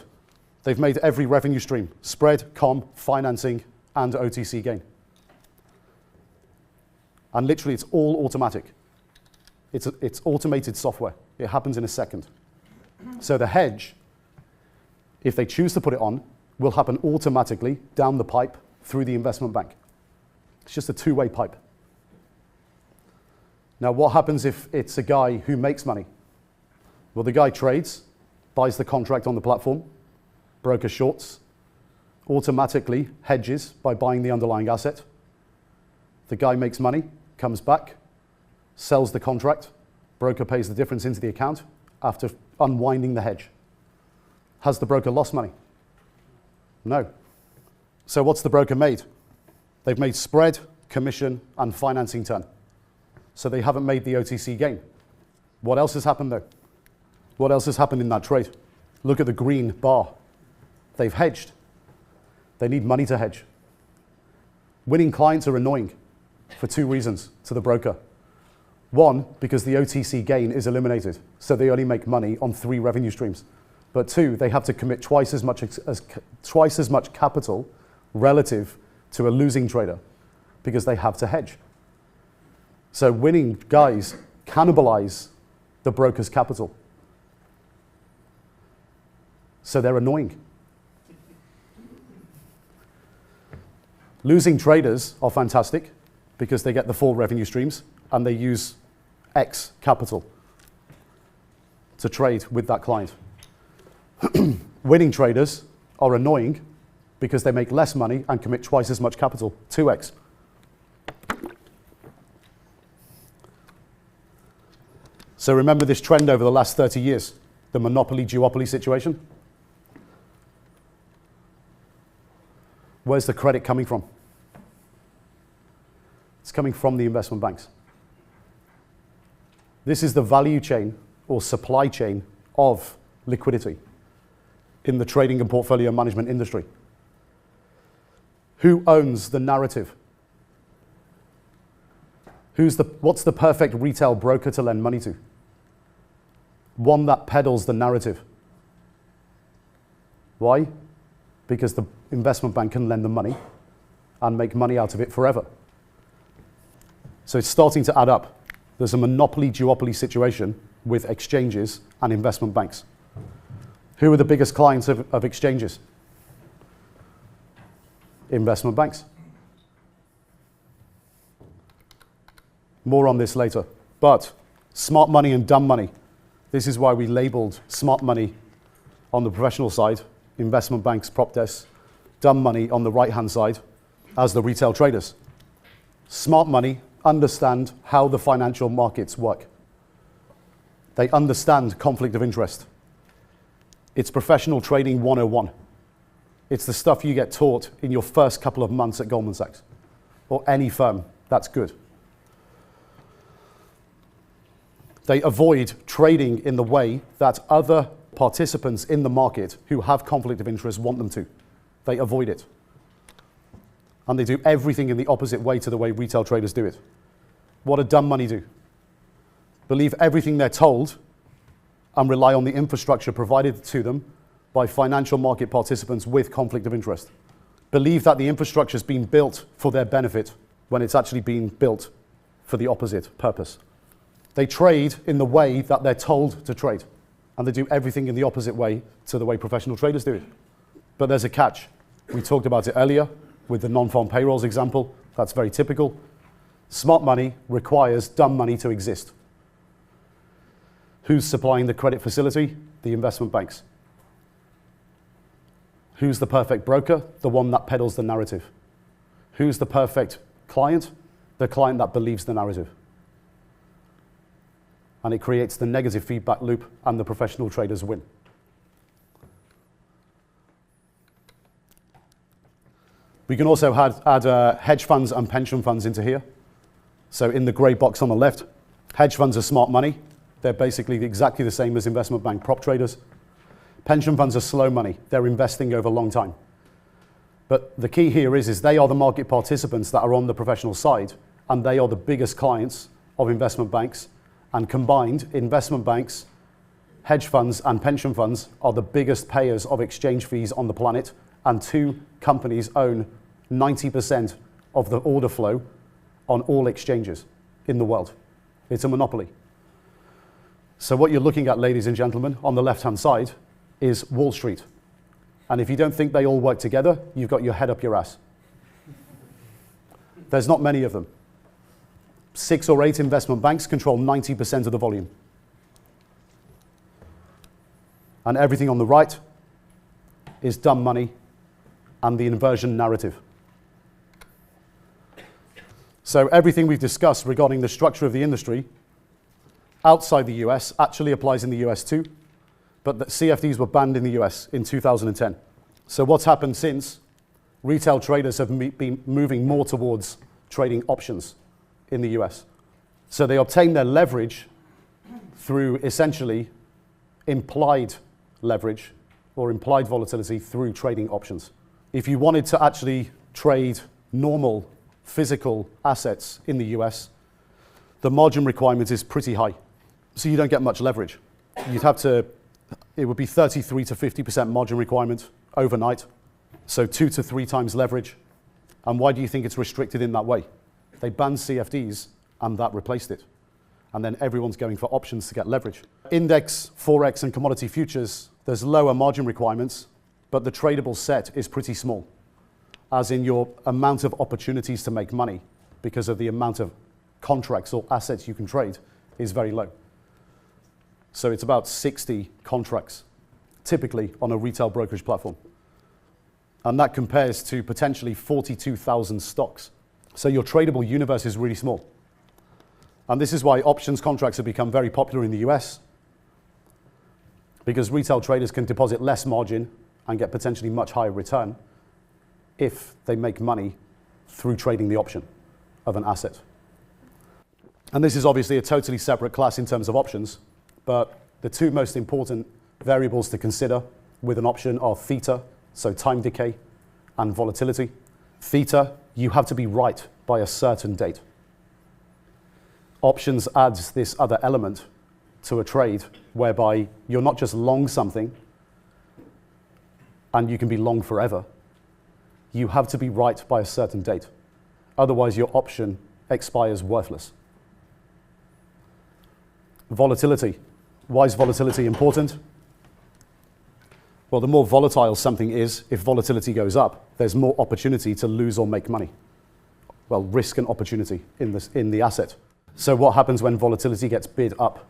They've made every revenue stream, spread, com, financing, and OTC gain. And literally it's all automatic. It's automated software. It happens in a second. So the hedge, if they choose to put it on, will happen automatically down the pipe through the investment bank. It's just a two-way pipe. Now, what happens if it's a guy who makes money? Well, the guy trades, buys the contract on the platform, broker shorts, automatically hedges by buying the underlying asset. The guy makes money, comes back, sells the contract, broker pays the difference into the account after unwinding the hedge. Has the broker lost money? No. So what's the broker made? They've made spread, commission, and financing turn. So they haven't made the OTC gain. What else has happened though? What else has happened in that trade? Look at the green bar. They've hedged. They need money to hedge. Winning clients are annoying for two reasons to the broker. One, because the OTC gain is eliminated, so they only make money on 3 revenue streams. But two, they have to commit twice as much capital relative to a losing trader because they have to hedge. So winning guys cannibalize the broker's capital. So they're annoying. Losing traders are fantastic because they get the 4 revenue streams and they use X capital to trade with that client. Winning traders are annoying because they make less money and commit twice as much capital, 2X. So remember this trend over the last 30 years, the monopoly-duopoly situation? Where's the credit coming from? It's coming from the investment banks. This is the value chain or supply chain of liquidity in the trading and portfolio management industry. Who owns the narrative? What's the perfect retail broker to lend money to? One that peddles the narrative. Why? Because the investment bank can lend them money and make money out of it forever. So it's starting to add up. There's a monopoly-duopoly situation with exchanges and investment banks. Who are the biggest clients of exchanges? Investment banks. More on this later. But smart money and dumb money. This is why we labeled smart money on the professional side, investment banks, prop desks, dumb money on the right-hand side as the retail traders. Smart money understand how the financial markets work. They understand conflict of interest. It's professional trading 101. It's the stuff you get taught in your first couple of months at Goldman Sachs or any firm. That's good. They avoid trading in the way that other participants in the market who have conflict of interest want them to. They avoid it. And they do everything in the opposite way to the way retail traders do it. What do dumb money do? Believe everything they're told and rely on the infrastructure provided to them by financial market participants with conflict of interest. Believe that the infrastructure has been built for their benefit when it's actually been built for the opposite purpose. They trade in the way that they're told to trade, and they do everything in the opposite way to the way professional traders do it. But there's a catch. We talked about it earlier with the non-farm payrolls example. That's very typical. Smart money requires dumb money to exist. Who's supplying the credit facility? The investment banks. Who's the perfect broker? The one that peddles the narrative. Who's the perfect client? The client that believes the narrative. And it creates the negative feedback loop, and the professional traders win. We can also add hedge funds and pension funds into here. So in the grey box on the left, hedge funds are smart money. They're basically exactly the same as investment bank prop traders. Pension funds are slow money. They're investing over a long time. But the key here is they are the market participants that are on the professional side, and they are the biggest clients of investment banks. And combined, investment banks, hedge funds, and pension funds are the biggest payers of exchange fees on the planet, and two companies own 90% of the order flow on all exchanges in the world. It's a monopoly. So what you're looking at, ladies and gentlemen, on the left-hand side is Wall Street. And if you don't think they all work together, you've got your head up your ass. There's not many of them. 6 or 8 investment banks control 90% of the volume. And everything on the right is dumb money and the inversion narrative. So everything we've discussed regarding the structure of the industry outside the US actually applies in the US too, but the CFDs were banned in the US in 2010. So what's happened since? Retail traders have been moving more towards trading options in the US. So they obtain their leverage through essentially implied leverage or implied volatility through trading options. If you wanted to actually trade normal physical assets in the US, the margin requirement is pretty high. So you don't get much leverage. It would be 33 to 50% margin requirement overnight. So 2 to 3 times leverage. And why do you think it's restricted in that way? They banned CFDs and that replaced it. And then everyone's going for options to get leverage. Index, Forex, and commodity futures, there's lower margin requirements, but the tradable set is pretty small, as in your amount of opportunities to make money because of the amount of contracts or assets you can trade is very low. So it's about 60 contracts, typically on a retail brokerage platform. And that compares to potentially 42,000 stocks. So your tradable universe is really small. And this is why options contracts have become very popular in the US, because retail traders can deposit less margin and get potentially much higher return if they make money through trading the option of an asset. And this is obviously a totally separate class in terms of options, but the two most important variables to consider with an option are theta, so time decay, and volatility. Theta, you have to be right by a certain date. Options adds this other element to a trade whereby you're not just long something and you can be long forever. You have to be right by a certain date. Otherwise, your option expires worthless. Volatility. Why is volatility important? Well, the more volatile something is, if volatility goes up, there's more opportunity to lose or make money. Well, risk and opportunity in the asset. So what happens when volatility gets bid up?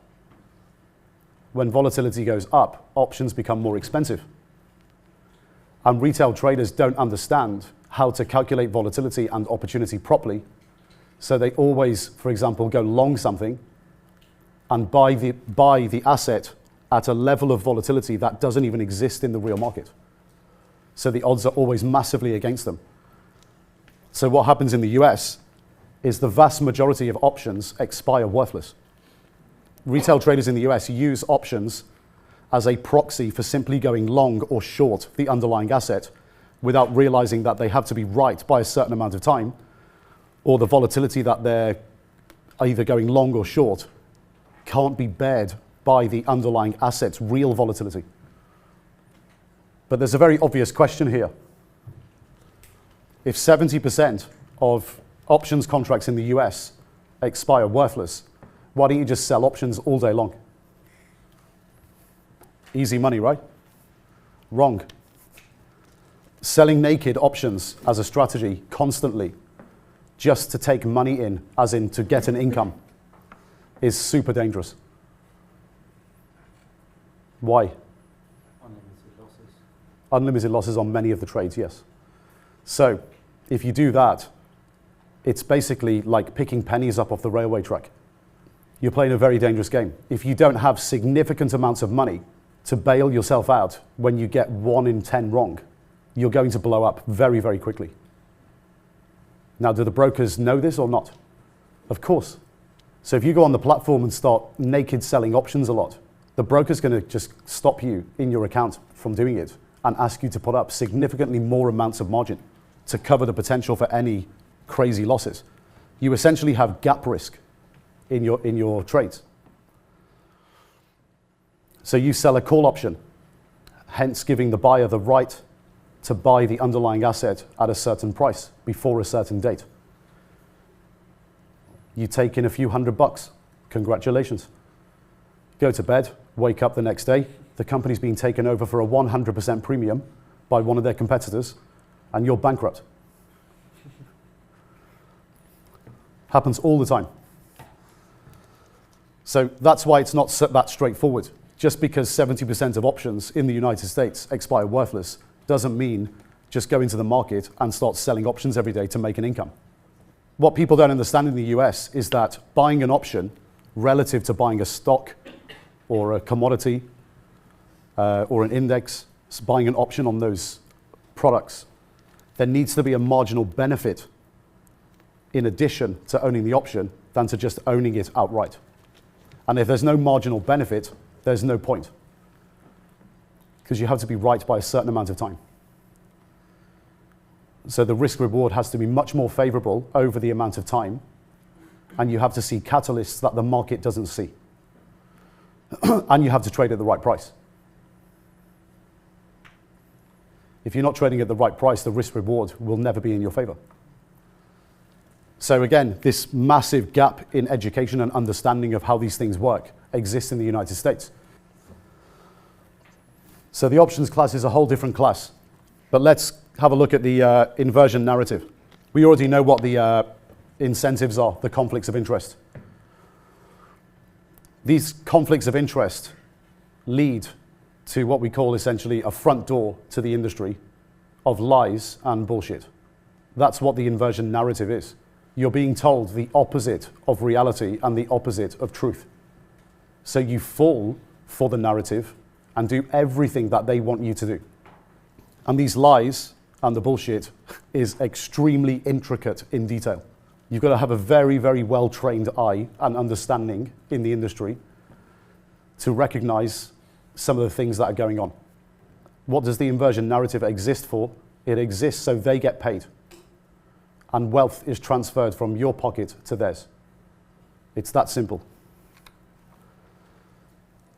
When volatility goes up, options become more expensive. And retail traders don't understand how to calculate volatility and opportunity properly. So they always, for example, go long something and buy the asset at a level of volatility that doesn't even exist in the real market. So the odds are always massively against them. So what happens in the US is the vast majority of options expire worthless. Retail traders in the US use options as a proxy for simply going long or short the underlying asset without realizing that they have to be right by a certain amount of time, or the volatility that they're either going long or short can't be bared by the underlying asset's real volatility. But there's a very obvious question here. If 70% of options contracts in the US expire worthless, why don't you just sell options all day long? Easy money, right? Wrong. Selling naked options as a strategy constantly just to take money in, as in to get an income, is super dangerous. Why? Unlimited losses. Unlimited losses on many of the trades, yes. So if you do that, it's basically like picking pennies up off the railway track. You're playing a very dangerous game. If you don't have significant amounts of money to bail yourself out when you get 1 in 10 wrong, you're going to blow up very, very quickly. Now, do the brokers know this or not? Of course. So if you go on the platform and start naked selling options a lot, the broker's going to just stop you in your account from doing it and ask you to put up significantly more amounts of margin to cover the potential for any crazy losses. You essentially have gap risk in your trades. So you sell a call option, hence giving the buyer the right to buy the underlying asset at a certain price before a certain date. You take in a few $100, congratulations. Go to bed, wake up the next day, the company's been taken over for a 100% premium by one of their competitors, and you're bankrupt. Happens all the time. So that's why it's not that straightforward. Just because 70% of options in the United States expire worthless doesn't mean just go into the market and start selling options every day to make an income. What people don't understand in the US is that buying an option relative to buying a stock or a commodity or an index, buying an option on those products, there needs to be a marginal benefit in addition to owning the option than to just owning it outright. And if there's no marginal benefit, there's no point, because you have to be right by a certain amount of time. So the risk reward has to be much more favorable over the amount of time, and you have to see catalysts that the market doesn't see. And you have to trade at the right price. If you're not trading at the right price, the risk reward will never be in your favor. So again, this massive gap in education and understanding of how these things work exists in the United States. So the options class is a whole different class. But let's have a look at the inversion narrative. We already know what the incentives are, the conflicts of interest. These conflicts of interest lead to what we call essentially a front door to the industry of lies and bullshit. That's what the inversion narrative is. You're being told the opposite of reality and the opposite of truth. So you fall for the narrative and do everything that they want you to do. And these lies and the bullshit is extremely intricate in detail. You've got to have a very, very well-trained eye and understanding in the industry to recognize some of the things that are going on. What does the inversion narrative exist for? It exists so they get paid. And wealth is transferred from your pocket to theirs. It's that simple.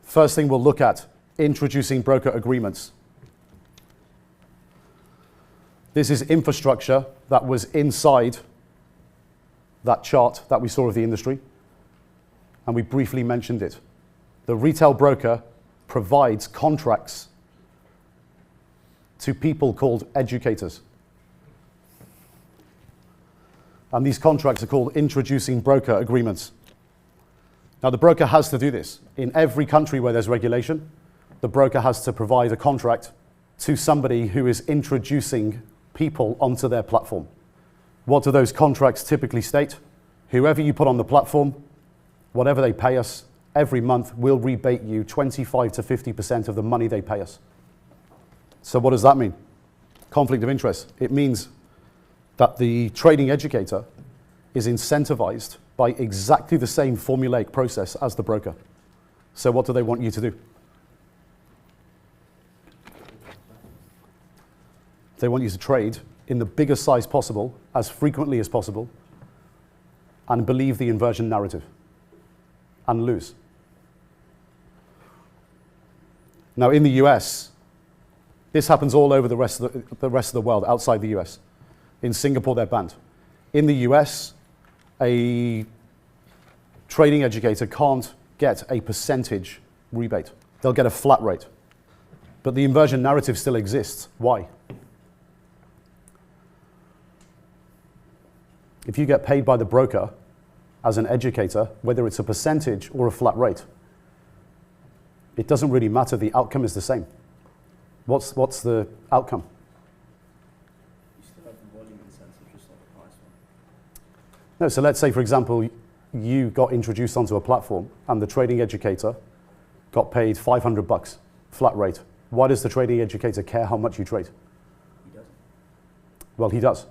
First thing we'll look at, introducing broker agreements. This is infrastructure that was inside that chart that we saw of the industry, and we briefly mentioned it. The retail broker provides contracts to people called educators. And these contracts are called introducing broker agreements. Now, the broker has to do this. In every country where there's regulation, the broker has to provide a contract to somebody who is introducing people onto their platform. What do those contracts typically state? Whoever you put on the platform, whatever they pay us, every month we'll rebate you 25 to 50% of the money they pay us. So what does that mean? Conflict of interest. It means that the trading educator is incentivized by exactly the same formulaic process as the broker. So what do they want you to do? They want you to trade in the biggest size possible, as frequently as possible, and believe the inversion narrative, and lose. Now in the US, this happens all over the rest of the world, outside the US. In Singapore, they're banned. In the US, a trading educator can't get a percentage rebate. They'll get a flat rate. But the inversion narrative still exists. Why? If you get paid by the broker as an educator, whether it's a percentage or a flat rate, it doesn't really matter. The outcome is the same. What's the outcome? You still have the volume incentive, just like the price one. No, so let's say, for example, you got introduced onto a platform and the trading educator got paid $500 flat rate. Why does the trading educator care how much you trade? He doesn't. Well, he does.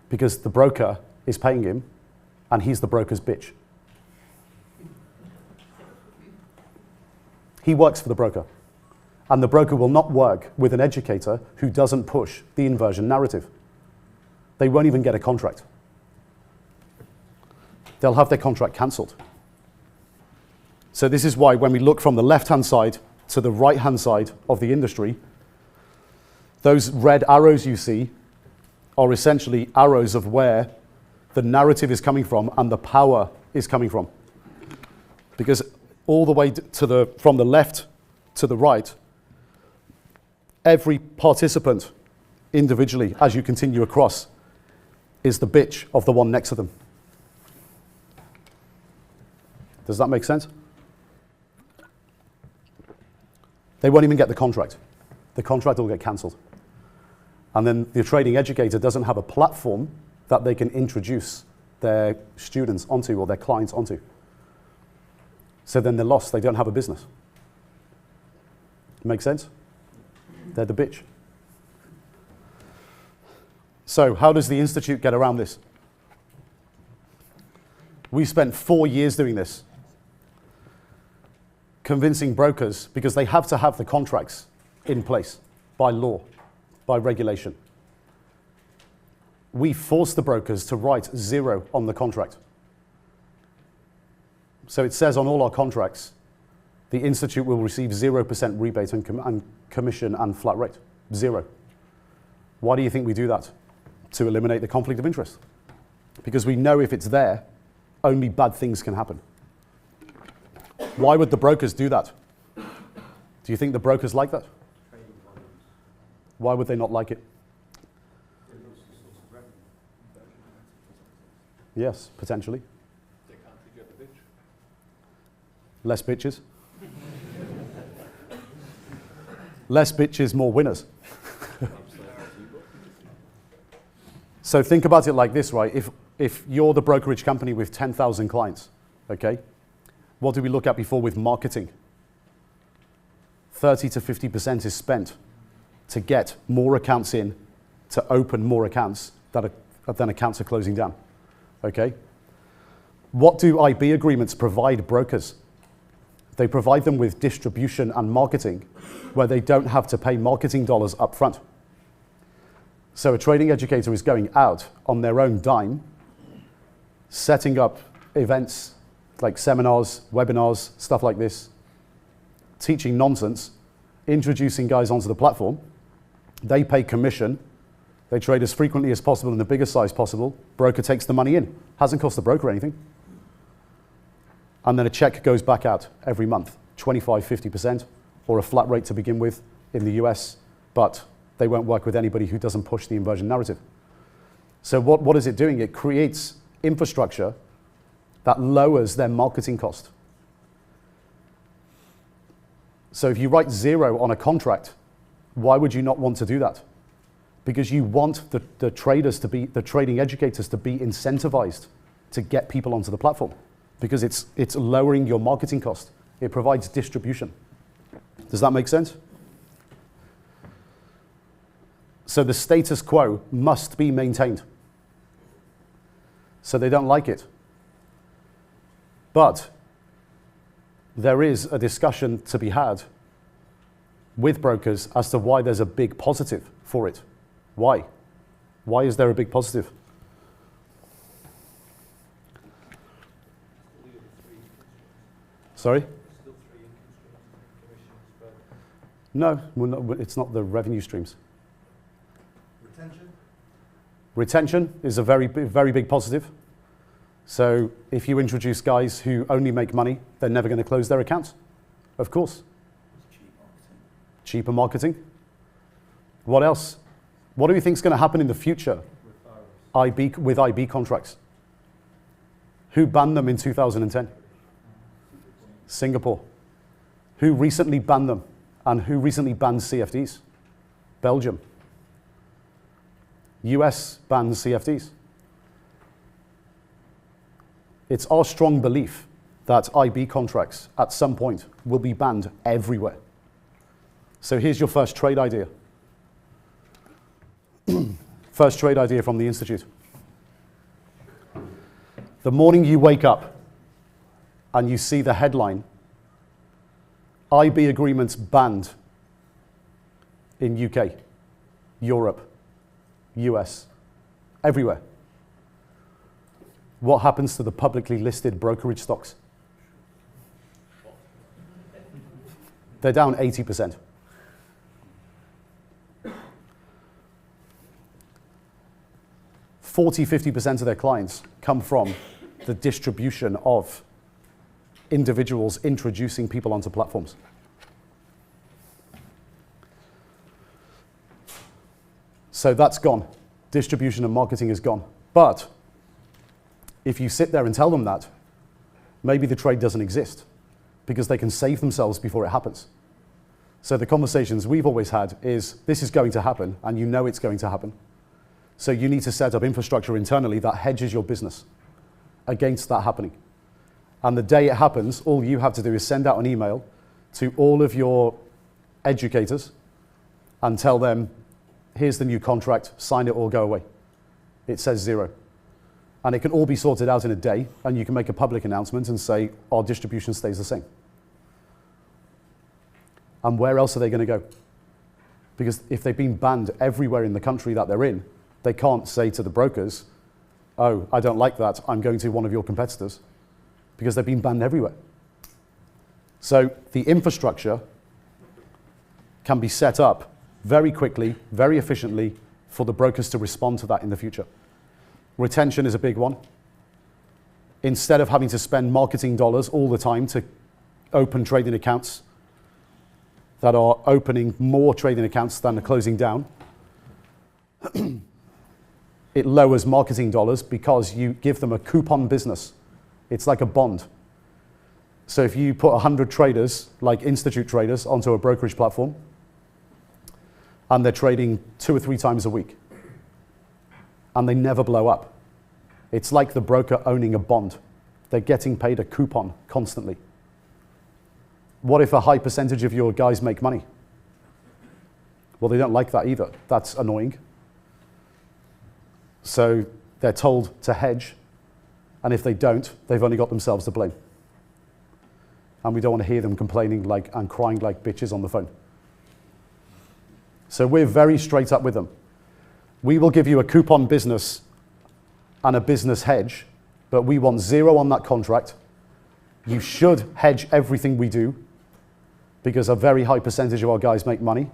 Because the broker is paying him and he's the broker's bitch. He works for the broker. And the broker will not work with an educator who doesn't push the inversion narrative. They won't even get a contract. They'll have their contract cancelled. So this is why when we look from the left-hand side to the right-hand side of the industry, those red arrows you see are essentially arrows of where the narrative is coming from and the power is coming from. Because all the way from the left to the right, every participant individually, as you continue across, is the bitch of the one next to them. Does that make sense? They won't even get the contract. The contract will get cancelled. And then the trading educator doesn't have a platform that they can introduce their students onto or their clients onto. So then they're lost. They don't have a business. Make sense? They're the bitch. So how does the Institute get around this? We spent 4 years doing this, convincing brokers, because they have to have the contracts in place by law, by regulation. We force the brokers to write 0 on the contract. So it says on all our contracts, the Institute will receive 0% rebate and commission and flat rate. 0. Why do you think we do that? To eliminate the conflict of interest. Because we know if it's there, only bad things can happen. Why would the brokers do that? Do you think the brokers like that? Trading volumes. Why would they not like it? They lose the source of revenue. Yes, potentially. They can't get the bitch. Less bitches. Less bitches, more winners. So think about it like this, right? If you're the brokerage company with 10,000 clients, okay? What did we look at before with marketing? 30 to 50% is spent to get more accounts in, to open more accounts than accounts are closing down, okay? What do IB agreements provide brokers? They provide them with distribution and marketing where they don't have to pay marketing dollars up front. So a trading educator is going out on their own dime, setting up events like seminars, webinars, stuff like this, teaching nonsense, introducing guys onto the platform. They pay commission. They trade as frequently as possible in the biggest size possible. Broker takes the money in. Hasn't cost the broker anything. And then a check goes back out every month, 25, 50%, or a flat rate to begin with in the US, but they won't work with anybody who doesn't push the inversion narrative. So what is it doing? It creates infrastructure that lowers their marketing cost. So if you write 0 on a contract, why would you not want to do that? Because you want the traders to be, the trading educators to be incentivized to get people onto the platform because it's lowering your marketing cost. It provides distribution. Does that make sense? So the status quo must be maintained. So they don't like it. But there is a discussion to be had with brokers as to why there's a big positive for it. Why? Why is there a big positive? Sorry? Still three income streams, commissions, but No, it's not the revenue streams. retention? Retention is a very big positive. So if you introduce guys who only make money, they're never going to close their accounts. Of course. It's cheap marketing. Cheaper marketing. What else? What do you think is going to happen in the future with IB contracts? Who banned them in 2010? Singapore. Who recently banned them? And who recently banned CFDs? Belgium. US banned CFDs. It's our strong belief that IB contracts at some point will be banned everywhere. So here's your first trade idea. First trade idea from the Institute. The morning you wake up and you see the headline, IB agreements banned in UK, Europe, US, everywhere. What happens to the publicly listed brokerage stocks? They're down 80%. Forty, 50% of their clients come from the distribution of individuals introducing people onto platforms. So that's gone. Distribution and marketing is gone. But if you sit there and tell them that, maybe the trade doesn't exist because they can save themselves before it happens. So the conversations we've always had is, this is going to happen, and you know it's going to happen. So you need to set up infrastructure internally that hedges your business against that happening. And the day it happens, all you have to do is send out an email to all of your educators and tell them, here's the new contract, sign it or go away. It says 0. And it can all be sorted out in a day, and you can make a public announcement and say, our distribution stays the same. And where else are they going to go? Because if they've been banned everywhere in the country that they're in, they can't say to the brokers, oh, I don't like that, I'm going to one of your competitors, because they've been banned everywhere. So the infrastructure can be set up very quickly, very efficiently for the brokers to respond to that in the future. Retention is a big one. Instead of having to spend marketing dollars all the time to open trading accounts that are opening more trading accounts than are closing down, it lowers marketing dollars because you give them a coupon business. It's like a bond. So if you put 100 traders, like Institute traders, onto a brokerage platform, and they're trading 2 or 3 times a week, and they never blow up. It's like the broker owning a bond. They're getting paid a coupon constantly. What if a high percentage of your guys make money? Well, they don't like that either. That's annoying. So they're told to hedge, and if they don't, they've only got themselves to blame. And we don't want to hear them complaining and crying like bitches on the phone. So we're very straight up with them. We will give you a coupon business and a business hedge, but we want 0 on that contract. You should hedge everything we do because a very high percentage of our guys make money.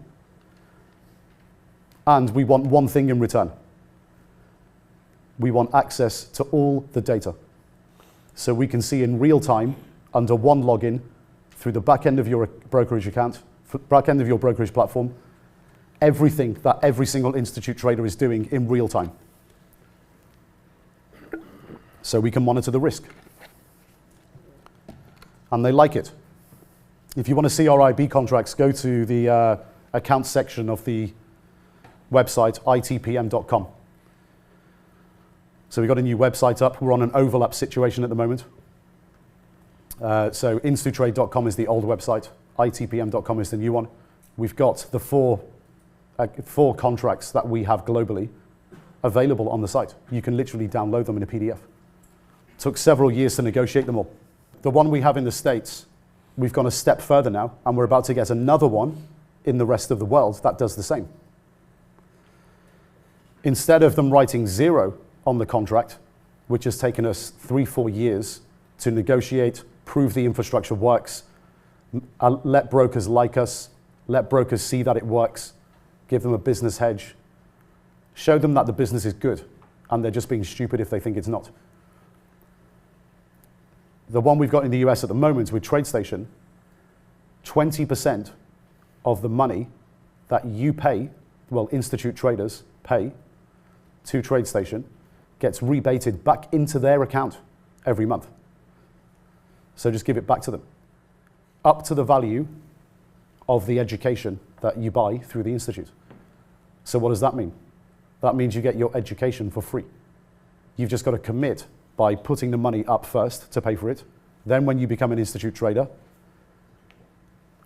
And we want one thing in return. We want access to all the data. So we can see in real time, under one login, through the back end of your brokerage account, back end of your brokerage platform, everything that every single Institute trader is doing in real time. So we can monitor the risk. And they like it. If you want to see our IB contracts, go to the accounts section of the website, itpm.com. So we've got a new website up. We're on an overlap situation at the moment. So institutrade.com is the old website. itpm.com is the new one. We've got the four contracts that we have globally available on the site. You can literally download them in a PDF. Took several years to negotiate them all. The one we have in the States, we've gone a step further now, and we're about to get another one in the rest of the world that does the same. Instead of them writing 0 on the contract, which has taken us 3-4 years to negotiate, prove the infrastructure works, let brokers like us, let brokers see that it works, give them a business hedge, show them that the business is good, and they're just being stupid if they think it's not. The one we've got in the US at the moment with TradeStation, 20% of the money that you pay, well, institute traders pay to TradeStation, gets rebated back into their account every month. So just give it back to them, up to the value of the education that you buy through the institute. So what does that mean? That means you get your education for free. You've just got to commit by putting the money up first to pay for it. Then when you become an institute trader,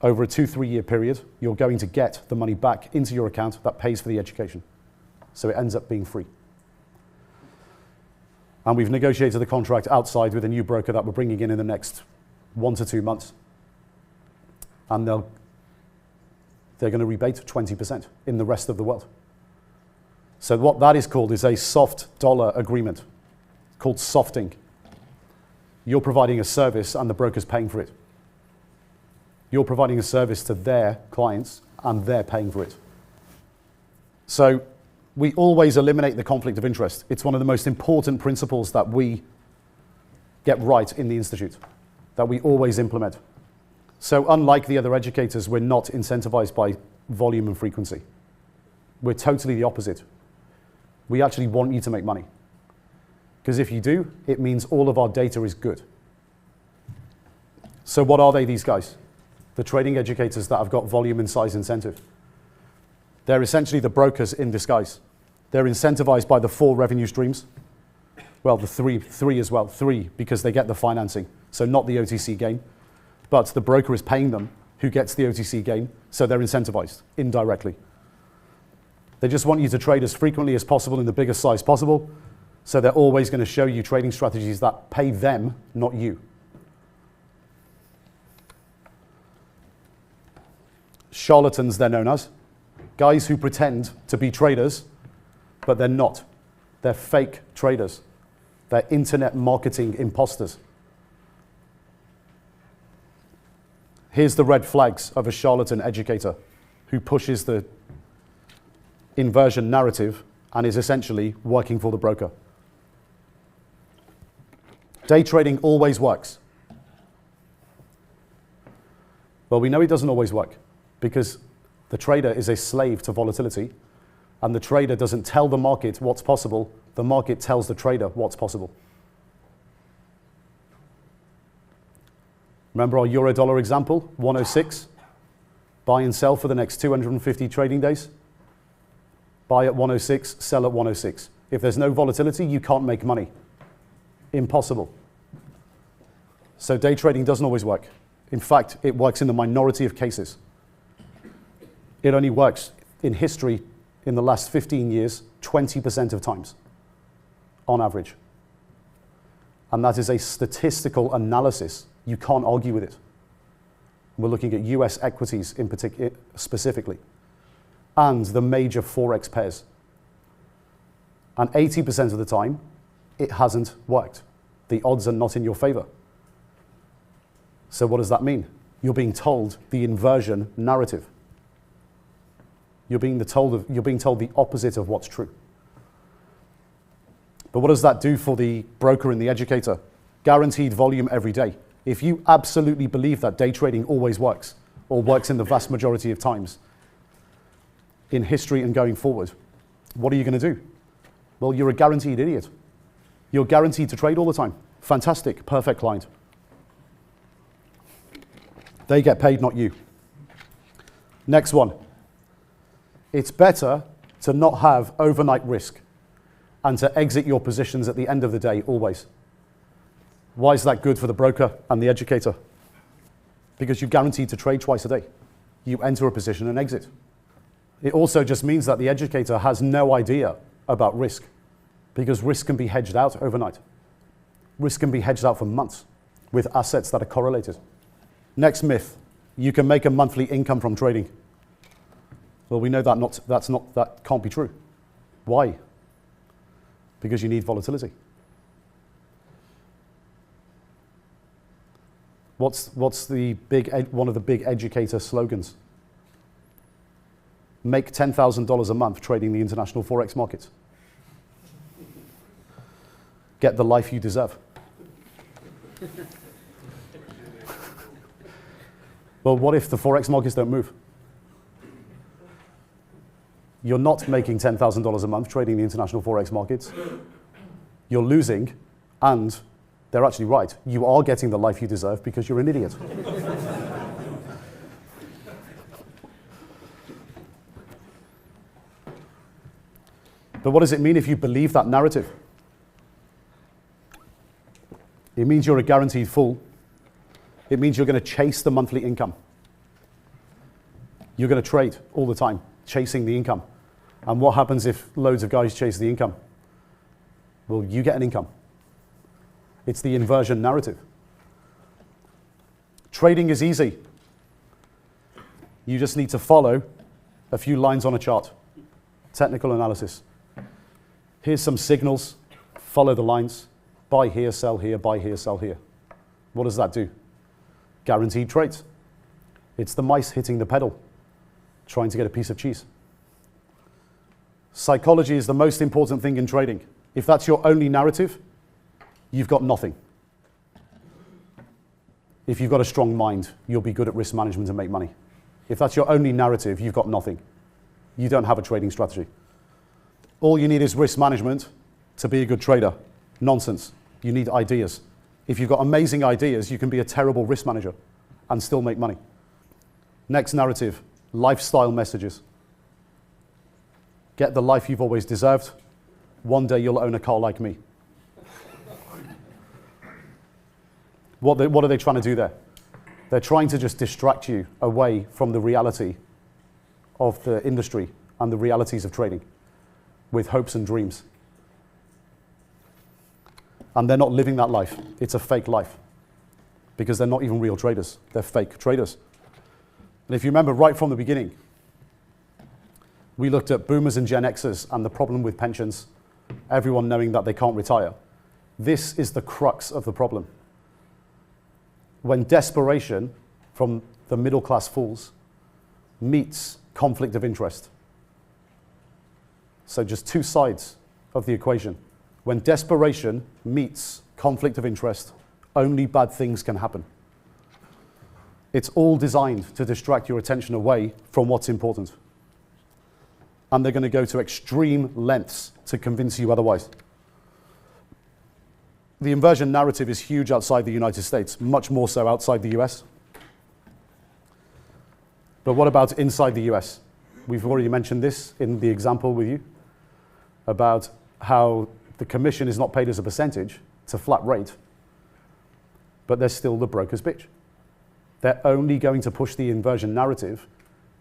over a 2-3 year period, you're going to get the money back into your account that pays for the education. So it ends up being free. And we've negotiated the contract outside with a new broker that we're bringing in the next 1 to 2 months. And they're going to rebate 20% in the rest of the world. So what that is called is a soft dollar agreement, called softing. You're providing a service and the broker's paying for it. You're providing a service to their clients and they're paying for it. So we always eliminate the conflict of interest. It's one of the most important principles that we get right in the Institute, that we always implement. So unlike the other educators, we're not incentivized by volume and frequency. We're totally the opposite. We actually want you to make money. Because if you do, it means all of our data is good. So what are they, these guys? The trading educators that have got volume and size incentive. They're essentially the brokers in disguise. They're incentivized by the 4 revenue streams. Well, the three as well. 3 because they get the financing, so not the OTC gain. But the broker is paying them who gets the OTC gain, so they're incentivized indirectly. They just want you to trade as frequently as possible in the biggest size possible, so they're always going to show you trading strategies that pay them, not you. Charlatans, they're known as. Guys who pretend to be traders, but they're not. They're fake traders. They're internet marketing imposters. Here's the red flags of a charlatan educator who pushes the inversion narrative and is essentially working for the broker. Day trading always works. Well, we know it doesn't always work because the trader is a slave to volatility and the trader doesn't tell the market what's possible, the market tells the trader what's possible. Remember our euro-dollar example, 106? Buy and sell for the next 250 trading days. Buy at 106, sell at 106. If there's no volatility, you can't make money. Impossible. So day trading doesn't always work. In fact, it works in the minority of cases. It only works in history in the last 15 years, 20% of times, on average. And that is a statistical analysis. You can't argue with it. We're looking at US equities in particular, specifically, and the major Forex pairs. And 80% of the time, it hasn't worked. The odds are not in your favor. So what does that mean? You're being told the inversion narrative. You're being told the opposite of what's true. But what does that do for the broker and the educator? Guaranteed volume every day. If you absolutely believe that day trading always works, or works in the vast majority of times, in history and going forward, what are you going to do? Well, you're a guaranteed idiot. You're guaranteed to trade all the time. Fantastic, perfect client. They get paid, not you. Next one. It's better to not have overnight risk. and to exit your positions at the end of the day always. Why is that good for the broker and the educator? Because you're guaranteed to trade twice a day. You enter a position and exit. It also just means that the educator has no idea about risk, because risk can be hedged out overnight. Risk can be hedged out for months with assets that are correlated. Next myth, you can make a monthly income from trading. Well, we know that can't be true. Why? Because you need volatility. What's one of the big educator slogans? Make $10,000 a month trading the international Forex markets. Get the life you deserve. Well, what if the Forex markets don't move? You're not making $10,000 a month trading the international Forex markets. You're losing, and they're actually right. You are getting the life you deserve because you're an idiot. But what does it mean if you believe that narrative? It means you're a guaranteed fool. It means you're going to chase the monthly income. You're going to trade all the time, chasing the income. And what happens if loads of guys chase the income? Well, you get an income. It's the inversion narrative. Trading is easy. You just need to follow a few lines on a chart. Technical analysis. Here's some signals. Follow the lines. Buy here, sell here, buy here, sell here. What does that do? Guaranteed trades. It's the mice hitting the pedal, trying to get a piece of cheese. Psychology is the most important thing in trading. If that's your only narrative, you've got nothing. If you've got a strong mind, you'll be good at risk management and make money. If that's your only narrative, you've got nothing. You don't have a trading strategy. All you need is risk management to be a good trader. Nonsense. You need ideas. If you've got amazing ideas, you can be a terrible risk manager and still make money. Next narrative, lifestyle messages. Get the life you've always deserved. One day you'll own a car like me. What are they trying to do there? They're trying to just distract you away from the reality of the industry and the realities of trading with hopes and dreams. And they're not living that life. It's a fake life because they're not even real traders. They're fake traders. And if you remember right from the beginning, we looked at boomers and Gen Xers and the problem with pensions, everyone knowing that they can't retire. This is the crux of the problem. When desperation from the middle class fools meets conflict of interest. So just two sides of the equation. When desperation meets conflict of interest, only bad things can happen. It's all designed to distract your attention away from what's important. And they're going to go to extreme lengths to convince you otherwise. The inversion narrative is huge outside the United States, much more so outside the US. But what about inside the US? We've already mentioned this in the example with you about how the commission is not paid as a percentage, it's a flat rate, but they're still the broker's bitch. They're only going to push the inversion narrative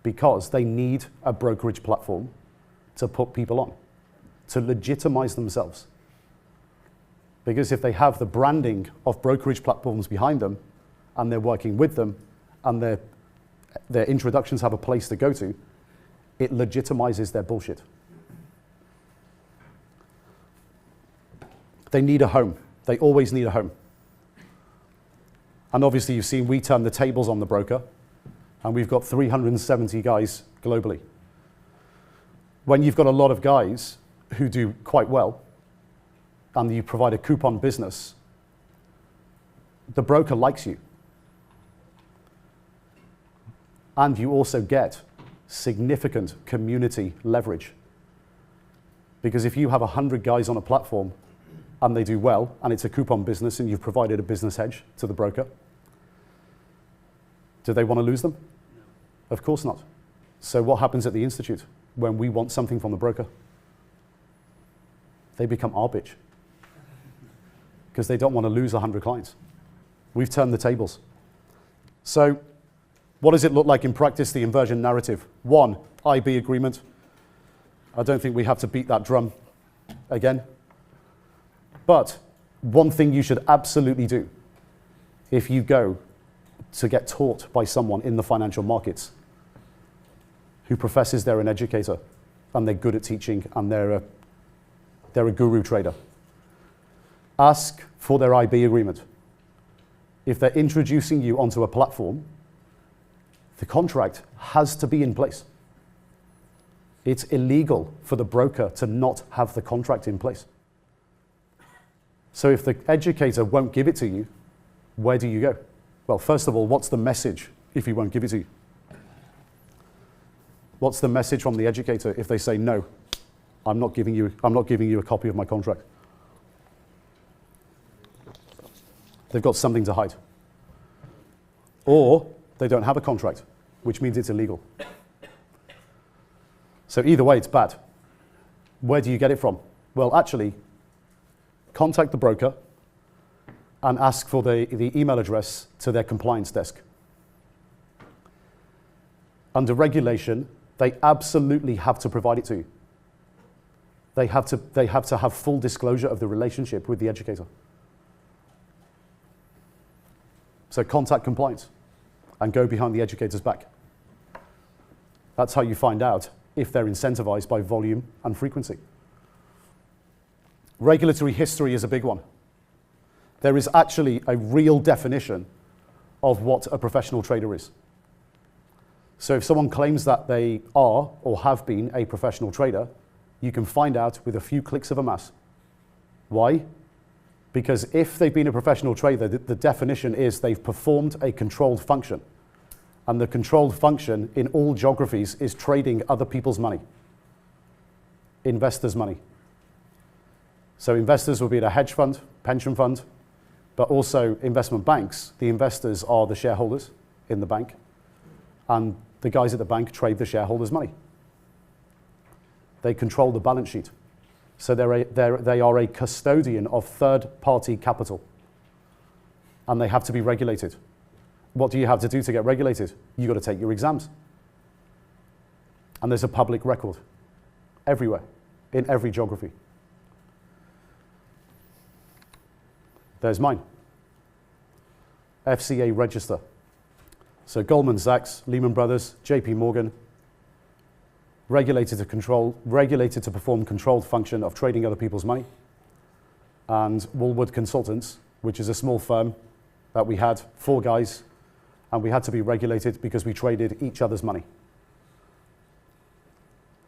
because they need a brokerage platform to put people on, to legitimize themselves. Because if they have the branding of brokerage platforms behind them, and they're working with them, and their introductions have a place to go to, it legitimizes their bullshit. They need a home. They always need a home. And obviously you've seen we turn the tables on the broker, and we've got 370 guys globally. When you've got a lot of guys who do quite well, and you provide a coupon business, the broker likes you. And you also get significant community leverage. Because if you have 100 guys on a platform and they do well, and it's a coupon business and you've provided a business hedge to the broker, do they want to lose them? No. Of course not. So what happens at the Institute when we want something from the broker? they become our bitch because they don't want to lose 100 clients. We've turned the tables. So what does it look like in practice, the inversion narrative? 1, IB agreement. I don't think we have to beat that drum again. But one thing you should absolutely do if you go to get taught by someone in the financial markets who professes they're an educator and they're good at teaching and they're a guru trader, ask for their IB agreement. If they're introducing you onto a platform, the contract has to be in place. It's illegal for the broker to not have the contract in place. So if the educator won't give it to you, where do you go? Well, first of all, what's the message if he won't give it to you? What's the message from the educator if they say, no, I'm not giving you a copy of my contract? They've got something to hide. Or they don't have a contract, which means it's illegal. So either way, it's bad. Where do you get it from? Well, actually, contact the broker and ask for the email address to their compliance desk. Under regulation, they absolutely have to provide it to you. They have to have full disclosure of the relationship with the educator. So contact compliance and go behind the educator's back. That's how you find out if they're incentivized by volume and frequency. Regulatory history is a big one. There is actually a real definition of what a professional trader is. So if someone claims that they are or have been a professional trader, you can find out with a few clicks of a mouse. Why? Because if they've been a professional trader, the definition is they've performed a controlled function. And the controlled function in all geographies is trading other people's money, investors' money. So investors will be at a hedge fund, pension fund, but also investment banks. The investors are the shareholders in the bank, and the guys at the bank trade the shareholders' money. They control the balance sheet. So they are a custodian of third-party capital, and they have to be regulated. What do you have to do to get regulated? You've got to take your exams. And there's a public record everywhere, in every geography. There's mine. FCA register. So Goldman Sachs, Lehman Brothers, JP Morgan, regulated to perform controlled function of trading other people's money. And Woolwood Consultants, which is a small firm that we had, 4 guys, and we had to be regulated because we traded each other's money.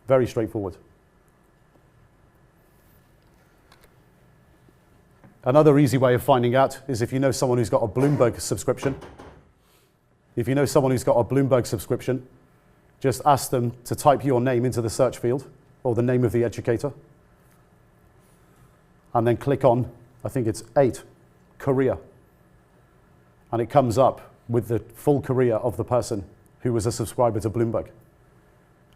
Very straightforward. Another easy way of finding out is if you know someone who's got a Bloomberg subscription. If you know someone who's got a Bloomberg subscription, just ask them to type your name into the search field or the name of the educator, and then click on, I think it's 8, career. And it comes up with the full career of the person who was a subscriber to Bloomberg.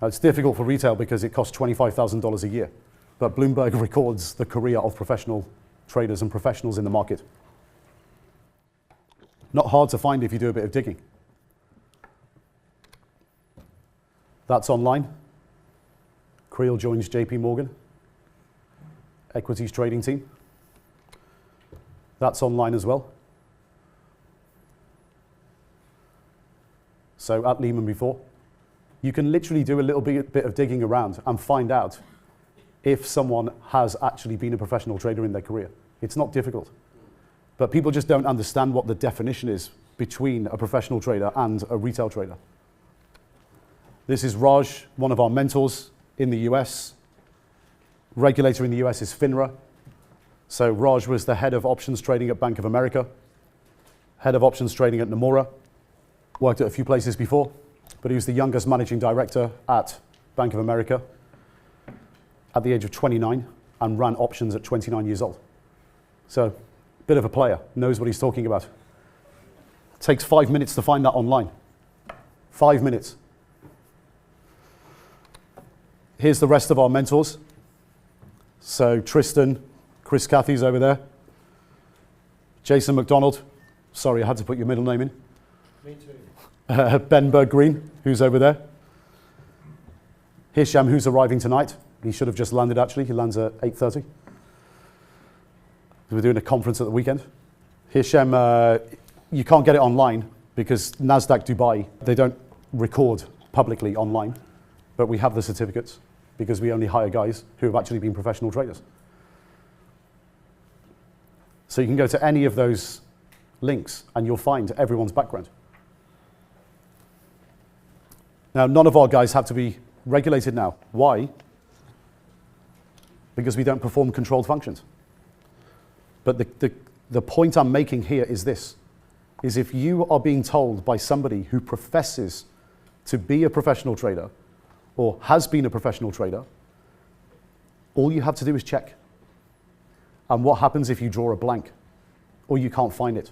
Now, it's difficult for retail because it costs $25,000 a year, but Bloomberg records the career of professional traders and professionals in the market. Not hard to find if you do a bit of digging. That's online. Creel joins JP Morgan, equities trading team. That's online as well. So at Lehman before. You can literally do a little bit of digging around and find out if someone has actually been a professional trader in their career. It's not difficult. But people just don't understand what the definition is between a professional trader and a retail trader. This is Raj, one of our mentors in the US. Regulator in the US is FINRA. So Raj was the head of options trading at Bank of America, head of options trading at Nomura, worked at a few places before, but he was the youngest managing director at Bank of America at the age of 29 and ran options at 29 years old. So, bit of a player, knows what he's talking about. Takes 5 minutes to find that online. 5 minutes. Here's the rest of our mentors. So Tristan, Chris Cathy's over there. Jason McDonald, sorry, I had to put your middle name in. Me too. Ben Berg-Green, who's over there. Hisham, who's arriving tonight. He should have just landed, actually. He lands at 8:30. We're doing a conference at the weekend. Hisham, you can't get it online because NASDAQ Dubai, they don't record publicly online, but we have the certificates because we only hire guys who have actually been professional traders. So you can go to any of those links and you'll find everyone's background. Now, none of our guys have to be regulated now. Why? Because we don't perform controlled functions. But the point I'm making here is this, is if you are being told by somebody who professes to be a professional trader or has been a professional trader, all you have to do is check. And what happens if you draw a blank or you can't find it?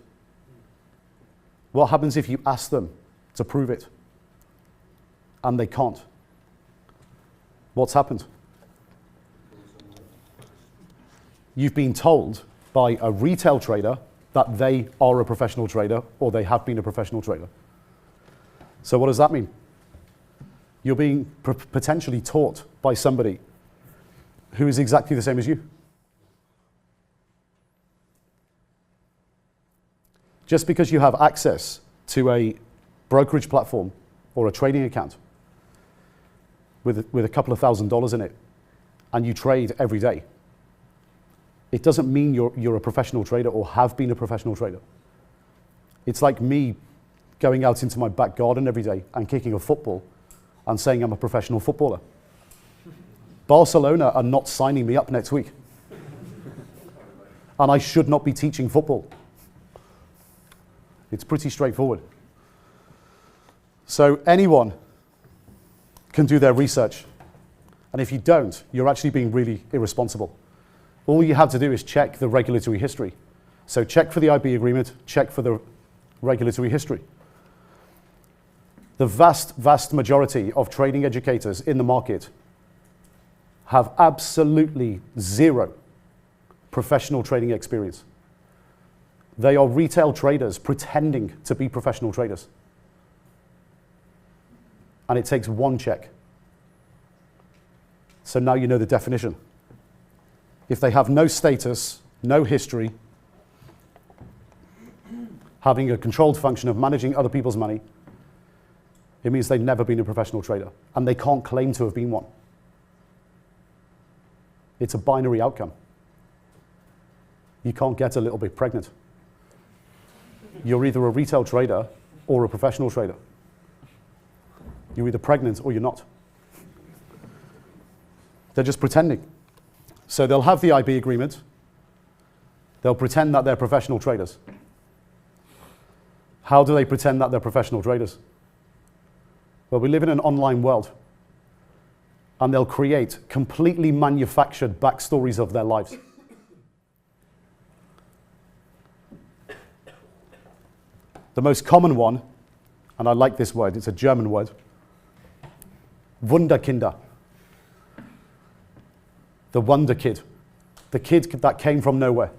What happens if you ask them to prove it and they can't? What's happened? You've been told by a retail trader that they are a professional trader or they have been a professional trader. So what does that mean? You're being potentially taught by somebody who is exactly the same as you. Just because you have access to a brokerage platform or a trading account with a couple of $1,000s in it and you trade every day, it doesn't mean you're a professional trader or have been a professional trader. It's like me going out into my back garden every day and kicking a football and saying I'm a professional footballer. Barcelona are not signing me up next week. And I should not be teaching football. It's pretty straightforward. So anyone can do their research. And if you don't, you're actually being really irresponsible. All you have to do is check the regulatory history. So check for the IB agreement, check for the regulatory history. The vast majority of trading educators in the market have absolutely zero professional trading experience. They are retail traders pretending to be professional traders. And it takes one check. So now you know the definition. If they have no status, no history, having a controlled function of managing other people's money, it means they've never been a professional trader, and they can't claim to have been one. It's a binary outcome. You can't get a little bit pregnant. You're either a retail trader or a professional trader. You're either pregnant or you're not. They're just pretending. So they'll have the IB agreement. They'll pretend that they're professional traders. How do they pretend that they're professional traders? Well, we live in an online world, and they'll create completely manufactured backstories of their lives. The most common one, and I like this word, it's a German word, Wunderkinder. The wonder kid. The kid that came from nowhere.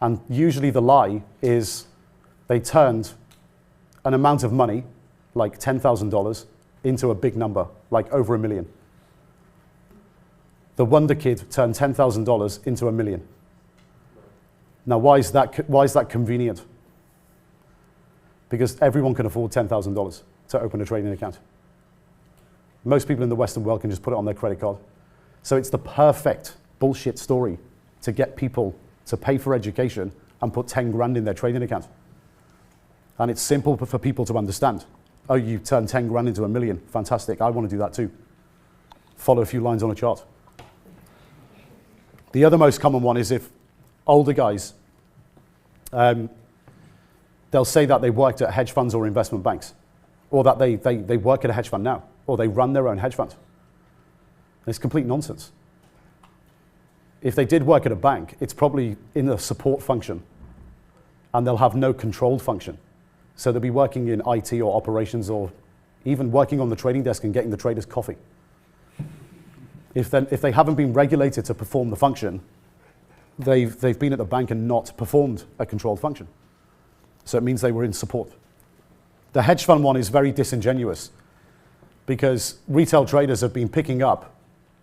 And usually the lie is they turned an amount of money, like $10,000, into a big number, like over $1 million. The wonder kid turned $10,000 into $1 million. Now, why is that convenient? Because everyone can afford $10,000 to open a trading account. Most people in the Western world can just put it on their credit card. So it's the perfect bullshit story to get people to pay for education and put 10 grand in their trading account. And it's simple for people to understand. Oh, you turned 10 grand into $1 million. Fantastic. I want to do that too. Follow a few lines on a chart. The other most common one is if older guys, they'll say that they worked at hedge funds or investment banks, or that they work at a hedge fund now, or they run their own hedge fund. It's complete nonsense. If they did work at a bank, it's probably in a support function, and they'll have no controlled function. So they'll be working in IT or operations, or even working on the trading desk and getting the traders coffee. If they haven't been regulated to perform the function, they've been at the bank and not performed a controlled function. So it means they were in support. The hedge fund one is very disingenuous because retail traders have been picking up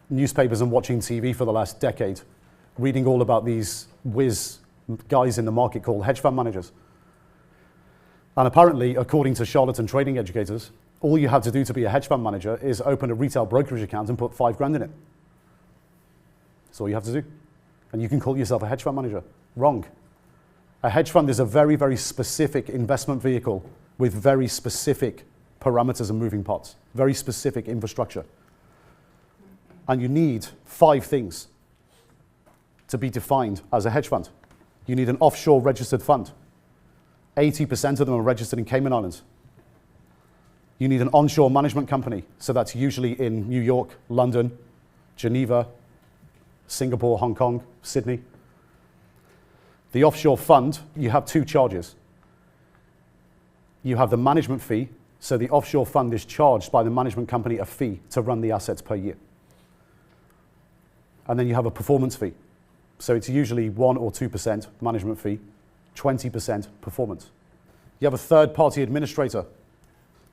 newspapers and watching TV for the last decade, reading all about these whiz guys in the market called hedge fund managers. And apparently, according to charlatan trading educators, all you have to do to be a hedge fund manager is open a retail brokerage account and put $5,000 in it. That's all you have to do. And you can call yourself a hedge fund manager. Wrong. A hedge fund is a very, very specific investment vehicle with very specific parameters and moving parts, very specific infrastructure. And you need 5 things to be defined as a hedge fund. You need an offshore registered fund. 80% of them are registered in Cayman Islands. You need an onshore management company, so that's usually in New York, London, Geneva, Singapore, Hong Kong, Sydney. The offshore fund, you have 2 charges. You have the management fee, so the offshore fund is charged by the management company a fee to run the assets per year. And then you have a performance fee. So it's usually 1 or 2% management fee, 20% performance. You have a third-party administrator.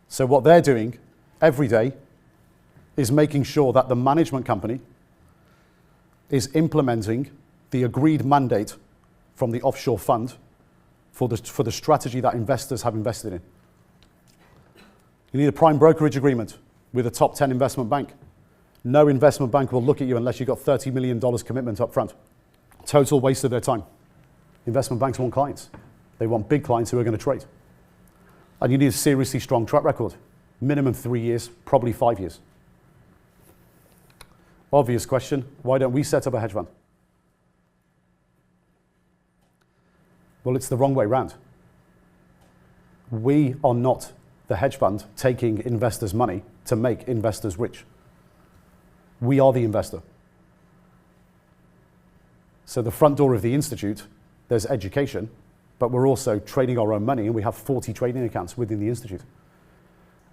So what they're doing every day is making sure that the management company is implementing the agreed mandate from the offshore fund for the strategy that investors have invested in. You need a prime brokerage agreement with a top 10 investment bank. No investment bank will look at you unless you've got $30 million commitment up front. Total waste of their time. Investment banks want clients. They want big clients who are going to trade. And you need a seriously strong track record. Minimum 3 years, probably 5 years. Obvious question, why don't we set up a hedge fund? Well, it's the wrong way round. We are not the hedge fund taking investors' money to make investors rich. We are the investor. So the front door of the institute, there's education, but we're also trading our own money, and we have 40 trading accounts within the institute.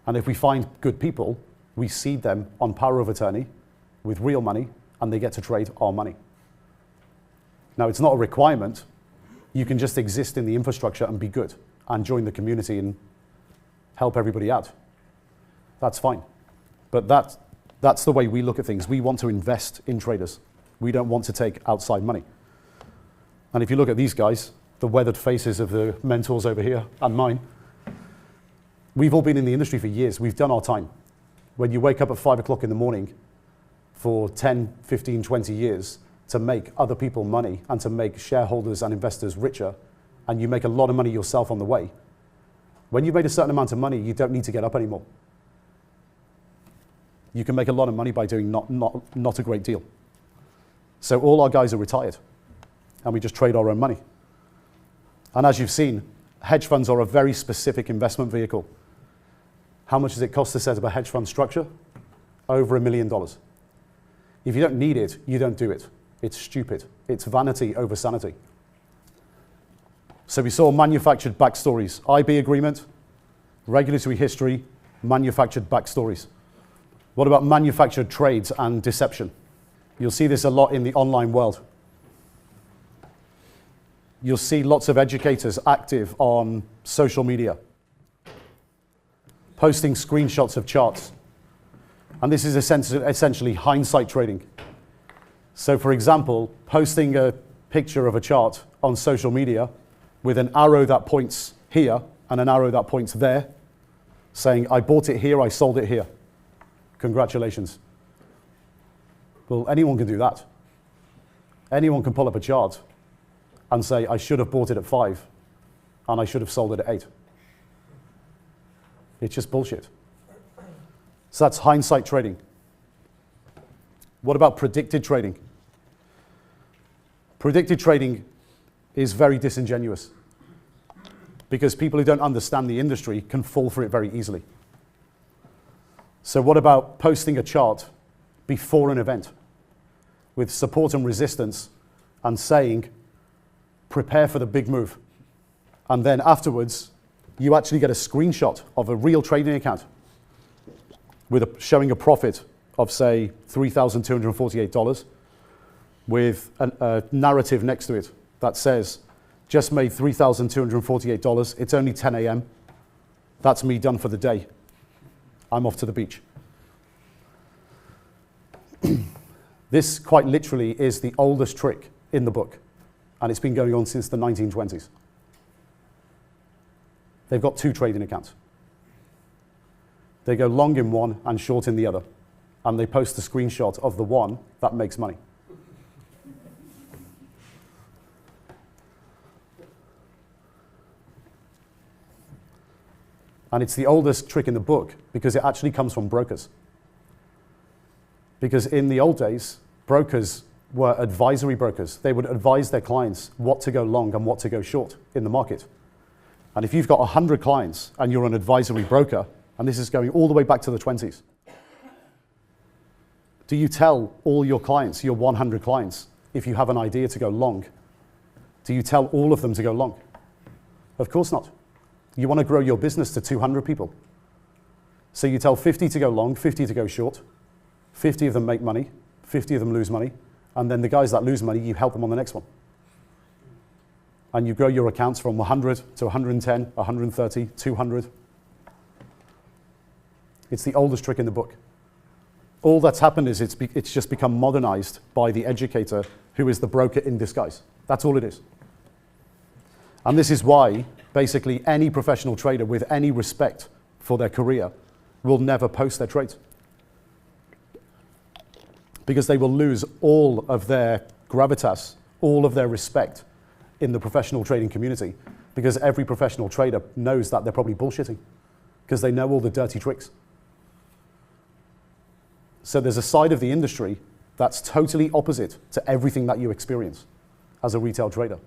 And if we find good people, we seed them on power of attorney with real money, and they get to trade our money. Now, it's not a requirement. You can just exist in the infrastructure and be good and join the community and help everybody out. That's fine. But that's the way we look at things. We want to invest in traders. We don't want to take outside money. And if you look at these guys, the weathered faces of the mentors over here and mine, we've all been in the industry for years. We've done our time. When you wake up at 5 o'clock in the morning for 10, 15, 20 years to make other people money and to make shareholders and investors richer, and you make a lot of money yourself on the way, when you've made a certain amount of money, you don't need to get up anymore. You can make a lot of money by doing not a great deal. So all our guys are retired, and we just trade our own money. And as you've seen, hedge funds are a very specific investment vehicle. How much does it cost to set up a hedge fund structure? Over $1 million. If you don't need it, you don't do it. It's stupid. It's vanity over sanity. So we saw manufactured backstories. IB agreement, regulatory history, manufactured backstories. What about manufactured trades and deception? You'll see this a lot in the online world. You'll see lots of educators active on social media, posting screenshots of charts. And this is essentially hindsight trading. So for example, posting a picture of a chart on social media with an arrow that points here and an arrow that points there, saying, I bought it here, I sold it here. Congratulations. Well, anyone can do that. Anyone can pull up a chart and say, I should have bought it at 5 and I should have sold it at 8. It's just bullshit. So that's hindsight trading. What about predicted trading? Predicted trading is very disingenuous because people who don't understand the industry can fall for it very easily. So what about posting a chart before an event with support and resistance and saying, prepare for the big move. And then afterwards, you actually get a screenshot of a real trading account with showing a profit of, say, $3,248 with a narrative next to it that says, just made $3,248, it's only 10 a.m., that's me done for the day. I'm off to the beach. This quite literally is the oldest trick in the book, and it's been going on since the 1920s. They've got two trading accounts. They go long in one and short in the other, and they post a screenshot of the one that makes money. And it's the oldest trick in the book because it actually comes from brokers. Because in the old days, brokers were advisory brokers. They would advise their clients what to go long and what to go short in the market. And if you've got 100 clients and you're an advisory broker, and this is going all the way back to the 20s, do you tell all your clients, your 100 clients, if you have an idea to go long, do you tell all of them to go long? Of course not. You want to grow your business to 200 people. So you tell 50 to go long, 50 to go short, 50 of them make money, 50 of them lose money, and then the guys that lose money, you help them on the next one. And you grow your accounts from 100 to 110, 130, 200. It's the oldest trick in the book. All that's happened is it's just become modernized by the educator who is the broker in disguise. That's all it is. And this is why basically any professional trader with any respect for their career will never post their trades. Because they will lose all of their gravitas, all of their respect in the professional trading community, because every professional trader knows that they're probably bullshitting because they know all the dirty tricks. So there's a side of the industry that's totally opposite to everything that you experience as a retail trader.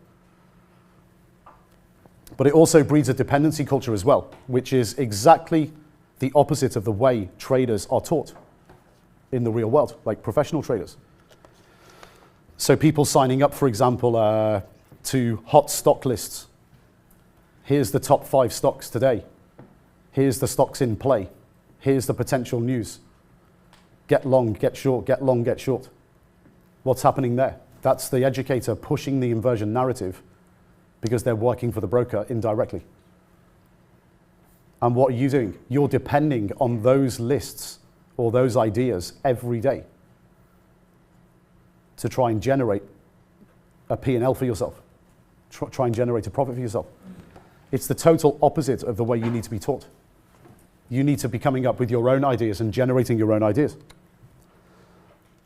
But it also breeds a dependency culture as well, which is exactly the opposite of the way traders are taught in the real world, like professional traders. So people signing up, for example, to hot stock lists. Here's the top 5 stocks today. Here's the stocks in play. Here's the potential news. Get long, get short, get long, get short. What's happening there? That's the educator pushing the inversion narrative because they're working for the broker indirectly. And what are you doing? You're depending on those lists or those ideas every day to try and generate a P&L for yourself, try and generate a profit for yourself. It's the total opposite of the way you need to be taught. You need to be coming up with your own ideas and generating your own ideas.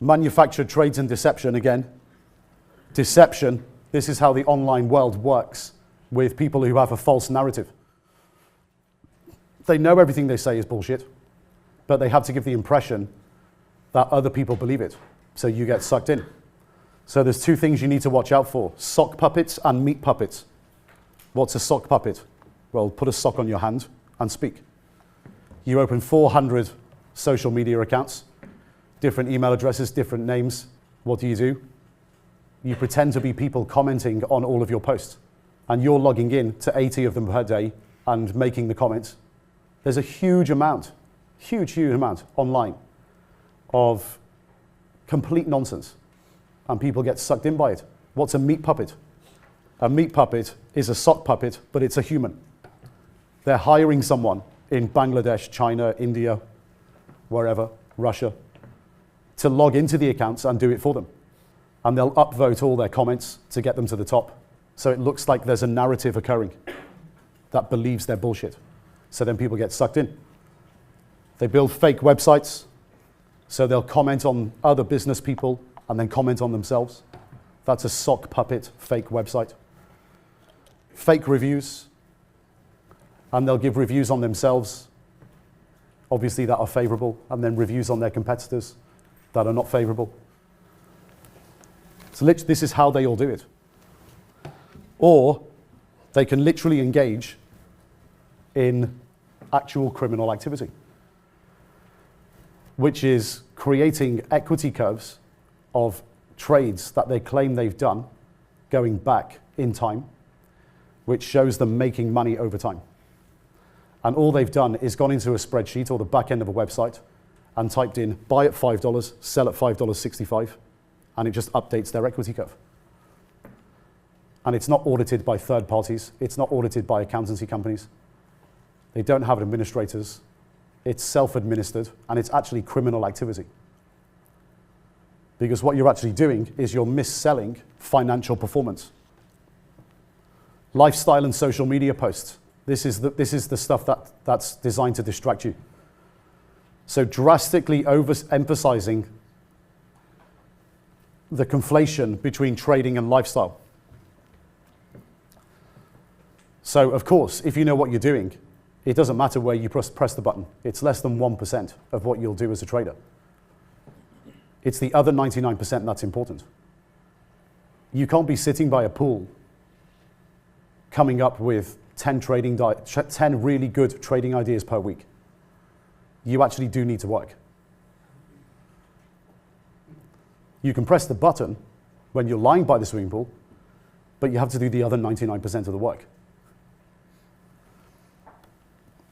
Manufactured trades and deception, again. Deception, this is how the online world works with people who have a false narrative. They know everything they say is bullshit, but they have to give the impression that other people believe it, so you get sucked in. So there's 2 things you need to watch out for: sock puppets and meat puppets. What's a sock puppet? Well, put a sock on your hand and speak. You open 400 social media accounts, different email addresses, different names. What do? You pretend to be people commenting on all of your posts, and you're logging in to 80 of them per day and making the comments. There's a huge amount online of complete nonsense, and people get sucked in by it. What's a meat puppet? A meat puppet is a sock puppet, but it's a human. They're hiring someone in Bangladesh, China, India, wherever, Russia, to log into the accounts and do it for them. And they'll upvote all their comments to get them to the top. So it looks like there's a narrative occurring that believes they're bullshit. So then people get sucked in. They build fake websites, so they'll comment on other business people and then comment on themselves. That's a sock puppet fake website. Fake reviews, and they'll give reviews on themselves, obviously that are favorable, and then reviews on their competitors that are not favorable. So this is how they all do it. Or they can literally engage in actual criminal activity, which is creating equity curves of trades that they claim they've done going back in time, which shows them making money over time. And all they've done is gone into a spreadsheet or the back end of a website and typed in buy at $5, sell at $5.65, and it just updates their equity curve. And it's not audited by third parties. It's not audited by accountancy companies. They don't have administrators. It's self-administered, and it's actually criminal activity. Because what you're actually doing is you're mis-selling financial performance. Lifestyle and social media posts. This is the stuff that's designed to distract you. So drastically overemphasizing the conflation between trading and lifestyle. So of course, if you know what you're doing, it doesn't matter where you press the button. It's less than 1% of what you'll do as a trader. It's the other 99% that's important. You can't be sitting by a pool coming up with 10 really good trading ideas per week. You actually do need to work. You can press the button when you're lying by the swimming pool, but you have to do the other 99% of the work.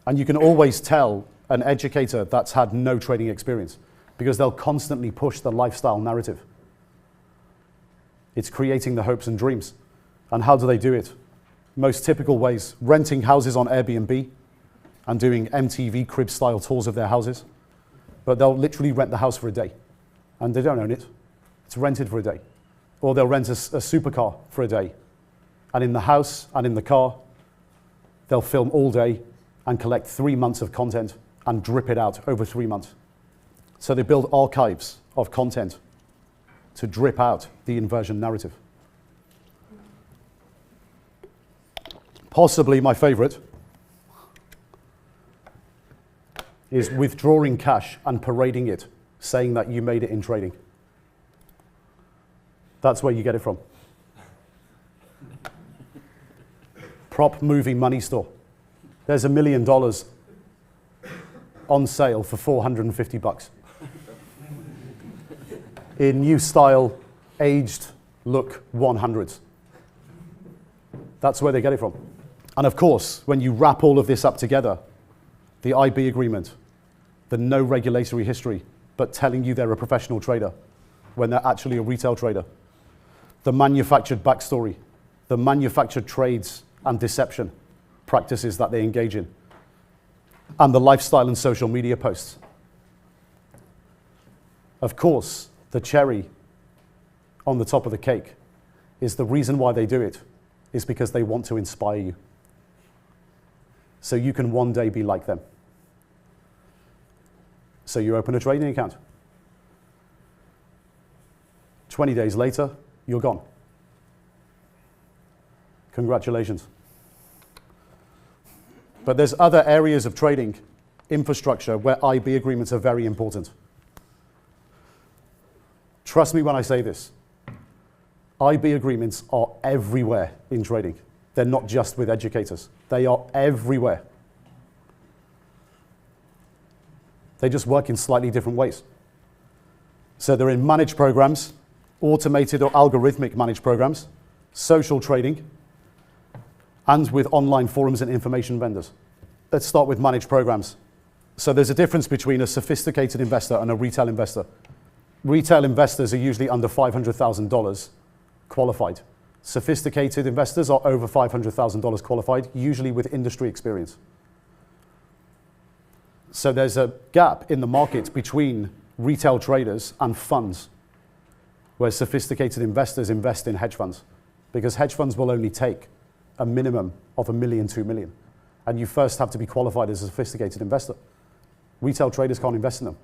And you can always tell an educator that's had no trading experience because they'll constantly push the lifestyle narrative. It's creating the hopes and dreams. And how do they do it? Most typical ways, renting houses on Airbnb and doing MTV crib-style tours of their houses. But they'll literally rent the house for a day, and they don't own it. It's rented for a day. Or they'll rent a supercar for a day. And in the house and in the car, they'll film all day and collect 3 months of content and drip it out over 3 months. So they build archives of content to drip out the inversion narrative. Possibly my favorite is withdrawing cash and parading it, saying that you made it in trading. That's where you get it from. Prop movie money store. There's $1 million on sale for $450 in new style, aged look 100s. That's where they get it from. And of course, when you wrap all of this up together, the IB agreement, the no regulatory history, but telling you they're a professional trader when they're actually a retail trader, the manufactured backstory, the manufactured trades and deception practices that they engage in, and the lifestyle and social media posts. Of course, the cherry on the top of the cake is the reason why they do it is because they want to inspire you. So you can one day be like them. So you open a trading account. 20 days later, you're gone. Congratulations. But there's other areas of trading infrastructure where IB agreements are very important. Trust me when I say this. IB agreements are everywhere in trading. They're not just with educators. They are everywhere. They just work in slightly different ways. So they're in managed programs, automated or algorithmic managed programs, social trading, and with online forums and information vendors. Let's start with managed programs. So there's a difference between a sophisticated investor and a retail investor. Retail investors are usually under $500,000 qualified. Sophisticated investors are over $500,000 qualified, usually with industry experience. So there's a gap in the market between retail traders and funds, where sophisticated investors invest in hedge funds, because hedge funds will only take a minimum of $1 million, $2 million. And you first have to be qualified as a sophisticated investor. Retail traders can't invest in them.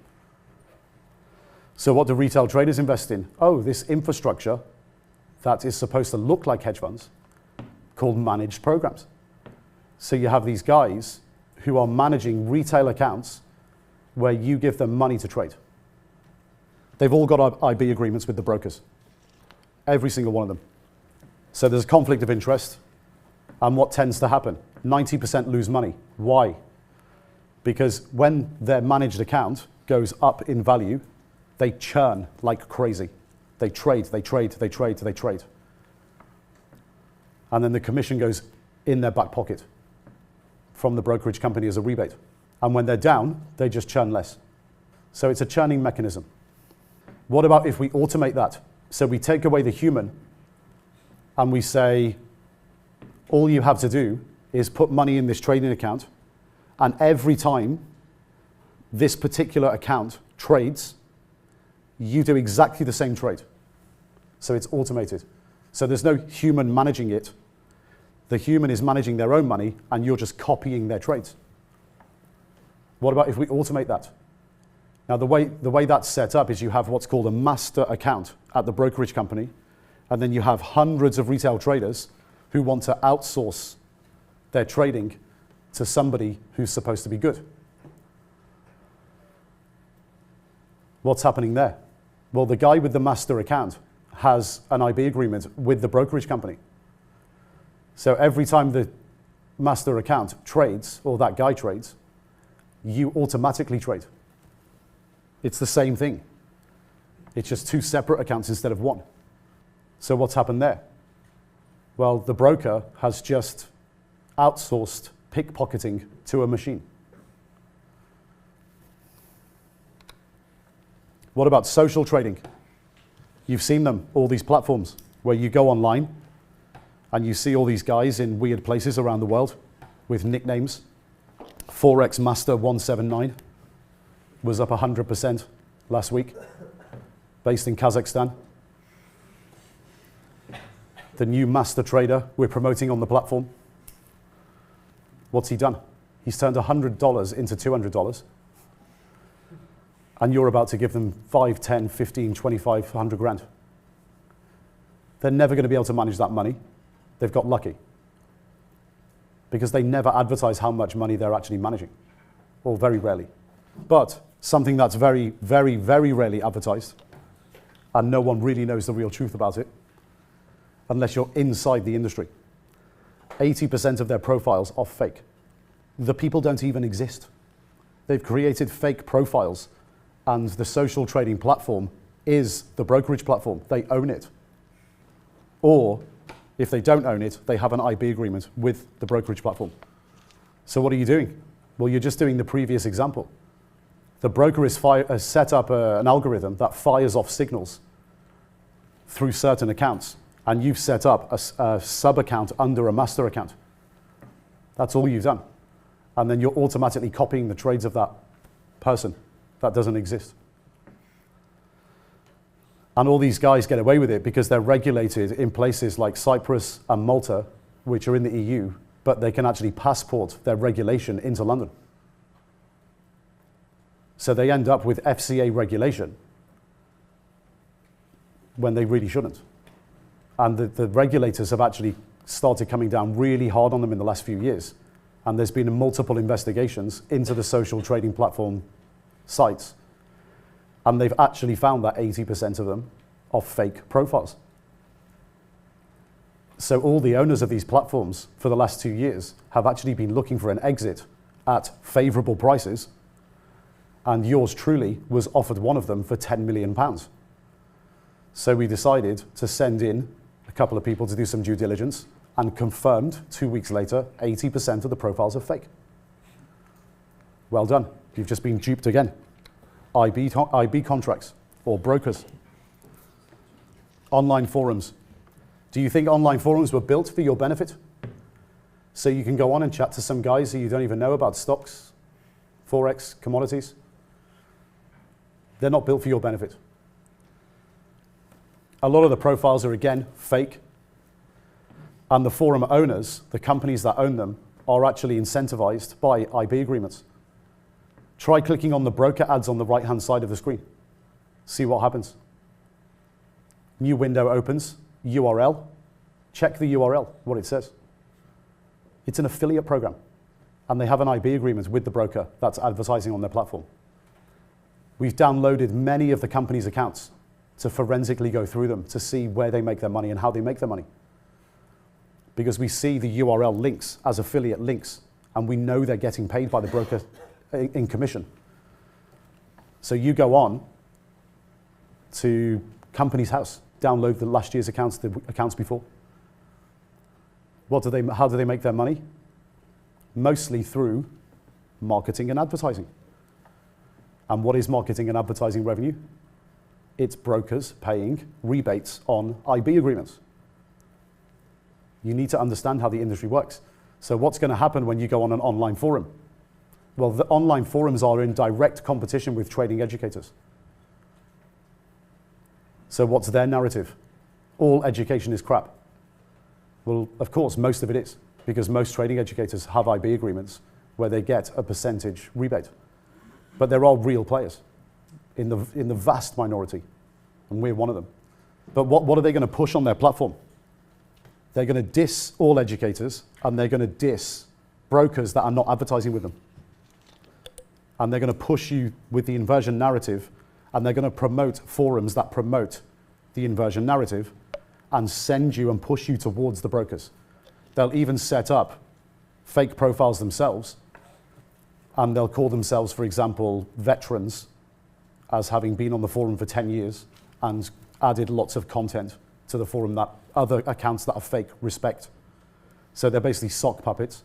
So what do retail traders invest in? Oh, this infrastructure that is supposed to look like hedge funds called managed programs. So you have these guys who are managing retail accounts where you give them money to trade. They've all got IB agreements with the brokers. Every single one of them. So there's a conflict of interest. And what tends to happen? 90% lose money. Why? Because when their managed account goes up in value, they churn like crazy. They trade, they trade, they trade, they trade. And then the commission goes in their back pocket from the brokerage company as a rebate. And when they're down, they just churn less. So it's a churning mechanism. What about if we automate that? So we take away the human and we say, all you have to do is put money in this trading account, and every time this particular account trades, you do exactly the same trade. So it's automated. So there's no human managing it. The human is managing their own money and you're just copying their trades. What about if we automate that? Now the way that's set up is you have what's called a master account at the brokerage company, and then you have hundreds of retail traders who want to outsource their trading to somebody who's supposed to be good. What's happening there? Well, the guy with the master account has an IB agreement with the brokerage company. So every time the master account trades, or that guy trades, you automatically trade. It's the same thing. It's just two separate accounts instead of one. So what's happened there? Well, the broker has just outsourced pickpocketing to a machine. What about social trading? You've seen them, all these platforms where you go online and you see all these guys in weird places around the world with nicknames. Forex Master 179 was up 100% last week, based in Kazakhstan. The new master trader we're promoting on the platform. What's he done? He's turned $100 into $200. And you're about to give them 5, 10, 15, 25, 100 grand. They're never going to be able to manage that money. They've got lucky. Because they never advertise how much money they're actually managing, or very rarely. But something that's very, very, very rarely advertised, and no one really knows the real truth about it, unless you're inside the industry. 80% of their profiles are fake. The people don't even exist. They've created fake profiles, and the social trading platform is the brokerage platform. They own it. Or, if they don't own it, they have an IB agreement with the brokerage platform. So what are you doing? Well, you're just doing the previous example. The broker has set up an algorithm that fires off signals through certain accounts, and you've set up a sub-account under a master account. That's all you've done. And then you're automatically copying the trades of that person that doesn't exist. And all these guys get away with it because they're regulated in places like Cyprus and Malta, which are in the EU, but they can actually passport their regulation into London. So they end up with FCA regulation when they really shouldn't. And the regulators have actually started coming down really hard on them in the last few years. And there's been multiple investigations into the social trading platform sites. And they've actually found that 80% of them are fake profiles. So all the owners of these platforms for the last 2 years have actually been looking for an exit at favorable prices. And yours truly was offered one of them for £10 million. So we decided to send in a couple of people to do some due diligence, and confirmed 2 weeks later, 80% of the profiles are fake. Well done. You've just been duped again. IB contracts or brokers. Online forums. Do you think online forums were built for your benefit? So you can go on and chat to some guys who you don't even know about stocks, Forex, commodities? They're not built for your benefit. A lot of the profiles are, again, fake. And the forum owners, the companies that own them, are actually incentivized by IB agreements. Try clicking on the broker ads on the right-hand side of the screen. See what happens. New window opens, URL. Check the URL, what it says. It's an affiliate program. And they have an IB agreement with the broker that's advertising on their platform. We've downloaded many of the company's accounts to forensically go through them to see where they make their money and how they make their money. Because we see the URL links as affiliate links, and we know they're getting paid by the broker in commission. So you go on to Company's House, download the last year's accounts, the accounts before. How do they make their money? Mostly through marketing and advertising. And what is marketing and advertising revenue? It's brokers paying rebates on IB agreements. You need to understand how the industry works. So what's going to happen when you go on an online forum? Well, the online forums are in direct competition with trading educators. So what's their narrative? All education is crap. Well, of course, most of it is, because most trading educators have IB agreements where they get a percentage rebate. But there are real players in the vast minority, and we're one of them. But what are they going to push on their platform? They're going to diss all educators, and they're going to diss brokers that are not advertising with them. And they're going to push you with the inversion narrative, and they're going to promote forums that promote the inversion narrative and send you and push you towards the brokers. They'll even set up fake profiles themselves, and they'll call themselves, for example, veterans, as having been on the forum for 10 years and added lots of content to the forum that other accounts that are fake respect. So they're basically sock puppets.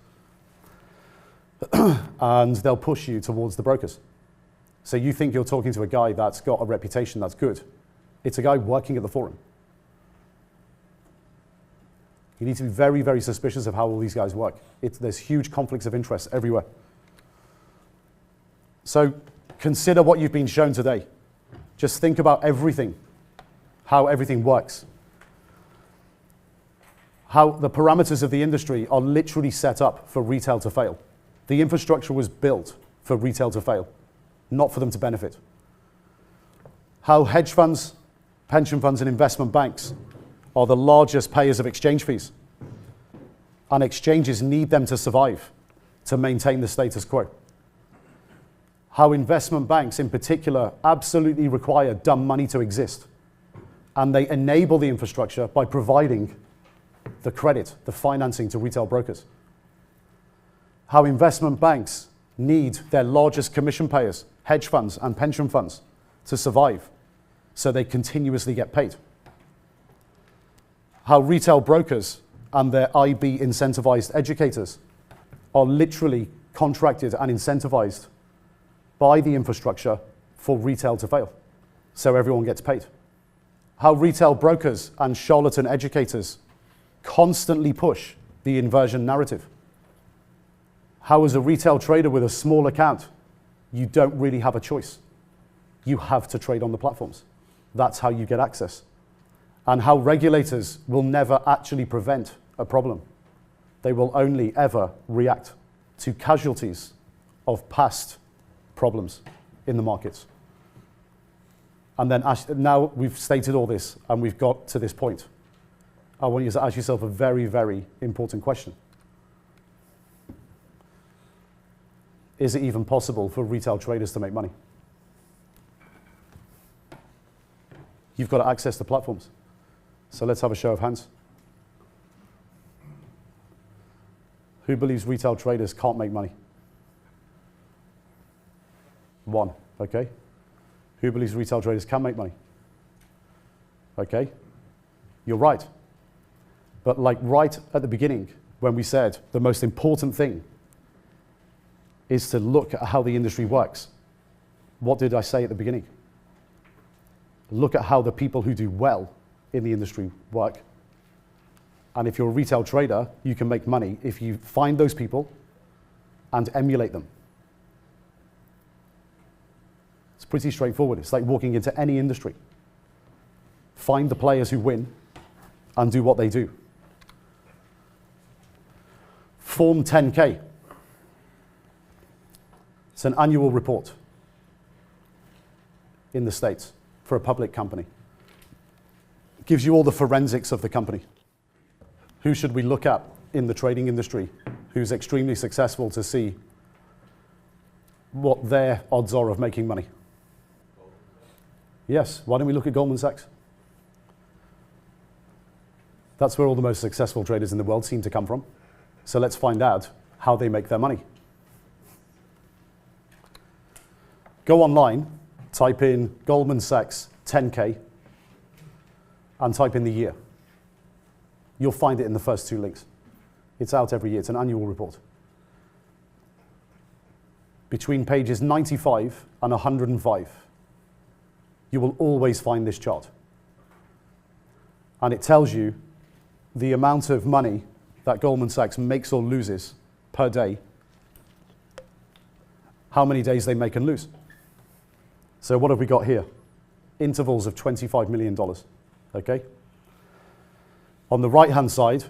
And they'll push you towards the brokers. So you think you're talking to a guy that's got a reputation that's good. It's a guy working at the forum. You need to be very, very suspicious of how all these guys work. There's huge conflicts of interest everywhere. So consider what you've been shown today. Just think about everything, how everything works. How the parameters of the industry are literally set up for retail to fail. The infrastructure was built for retail to fail, not for them to benefit. How hedge funds, pension funds, and investment banks are the largest payers of exchange fees. And exchanges need them to survive, to maintain the status quo. How investment banks in particular absolutely require dumb money to exist. And they enable the infrastructure by providing the credit, the financing to retail brokers. How investment banks need their largest commission payers, hedge funds and pension funds, to survive, so they continuously get paid. How retail brokers and their IB incentivized educators are literally contracted and incentivized by the infrastructure for retail to fail, so everyone gets paid. How retail brokers and charlatan educators constantly push the inversion narrative. How, as a retail trader with a small account, you don't really have a choice. You have to trade on the platforms. That's how you get access. And how regulators will never actually prevent a problem. They will only ever react to casualties of past problems in the markets. And then now we've stated all this and we've got to this point. I want you to ask yourself a very, very important question. Is it even possible for retail traders to make money? You've got to access the platforms. So let's have a show of hands. Who believes retail traders can't make money? One, okay. Who believes retail traders can make money? Okay, you're right. But like right at the beginning, when we said the most important thing is to look at how the industry works. What did I say at the beginning? Look at how the people who do well in the industry work. And if you're a retail trader, you can make money if you find those people and emulate them. It's pretty straightforward. It's like walking into any industry. Find the players who win and do what they do. Form 10K. It's an annual report in the States for a public company. It gives you all the forensics of the company. Who should we look at in the trading industry who's extremely successful to see what their odds are of making money? Yes, why don't we look at Goldman Sachs? That's where all the most successful traders in the world seem to come from. So let's find out how they make their money. Go online, type in Goldman Sachs 10K, and type in the year. You'll find it in the first two links. It's out every year. It's an annual report. Between pages 95 and 105, you will always find this chart. And it tells you the amount of money that Goldman Sachs makes or loses per day, how many days they make and lose. So what have we got here? Intervals of $25 million, okay? On the right-hand side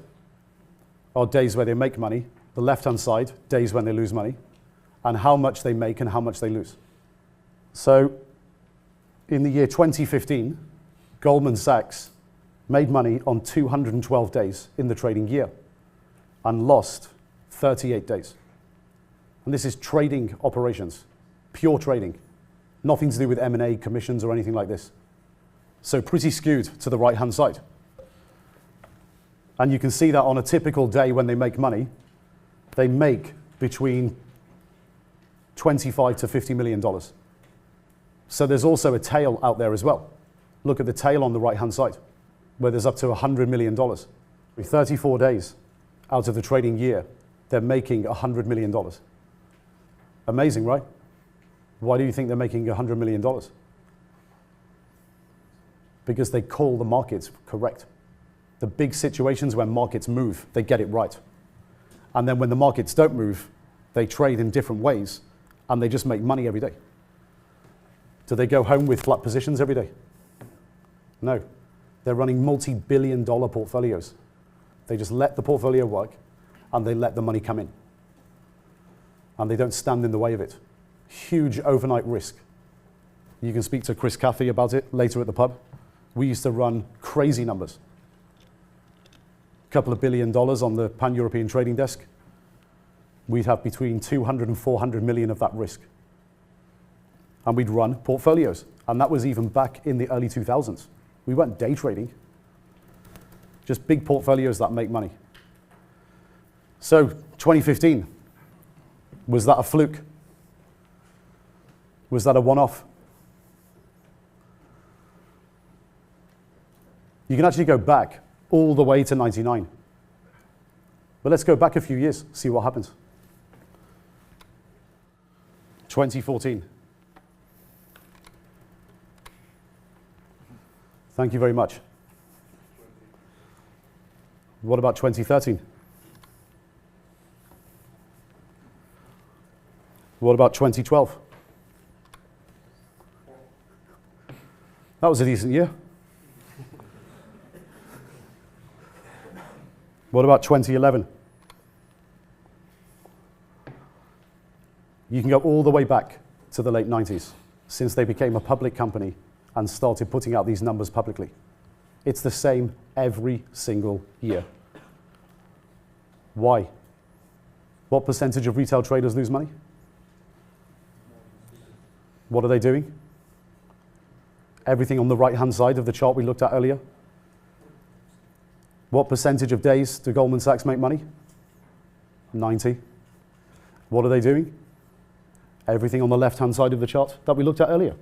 are days where they make money. The left-hand side, days when they lose money, and how much they make and how much they lose. So in the year 2015, Goldman Sachs made money on 212 days in the trading year and lost 38 days. And this is trading operations, pure trading, nothing to do with M&A, commissions, or anything like this. So pretty skewed to the right-hand side. And you can see that on a typical day when they make money, they make between $25 to $50 million. So there's also a tail out there as well. Look at the tail on the right-hand side, where there's up to $100 million. With 34 days out of the trading year, they're making $100 million. Amazing, right? Why do you think they're making $100 million? Because they call the markets correct. The big situations when markets move, they get it right. And then when the markets don't move, they trade in different ways and they just make money every day. Do they go home with flat positions every day? No. They're running multi-billion-dollar portfolios. They just let the portfolio work and they let the money come in. And they don't stand in the way of it. Huge overnight risk. You can speak to Chris Caffey about it later at the pub. We used to run crazy numbers. Couple of $1 billion on the pan-European trading desk. We'd have between 200 and 400 million of that risk. And we'd run portfolios. And that was even back in the early 2000s. We weren't day trading. Just big portfolios that make money. So 2015, was that a fluke? Was that a one-off? You can actually go back all the way to 99. But let's go back a few years, see what happens. 2014. Thank you very much. What about 2013? What about 2012? That was a decent year. What about 2011? You can go all the way back to the late 90s, since they became a public company and started putting out these numbers publicly. It's the same every single year. Why? What percentage of retail traders lose money? What are they doing? Everything on the right-hand side of the chart we looked at earlier. What percentage of days do Goldman Sachs make money? 90. What are they doing? Everything on the left-hand side of the chart that we looked at earlier.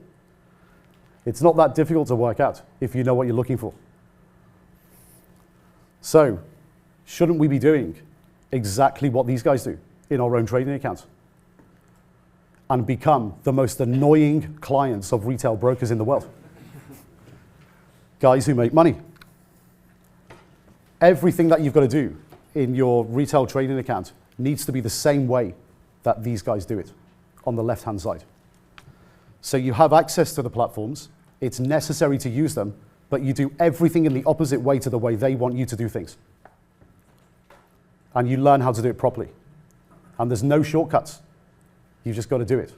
It's not that difficult to work out if you know what you're looking for. So, shouldn't we be doing exactly what these guys do in our own trading accounts? And become the most annoying clients of retail brokers in the world? Guys who make money. Everything that you've got to do in your retail trading account needs to be the same way that these guys do it on the left-hand side. So you have access to the platforms, it's necessary to use them, but you do everything in the opposite way to the way they want you to do things. And you learn how to do it properly. And there's no shortcuts. You've just got to do it.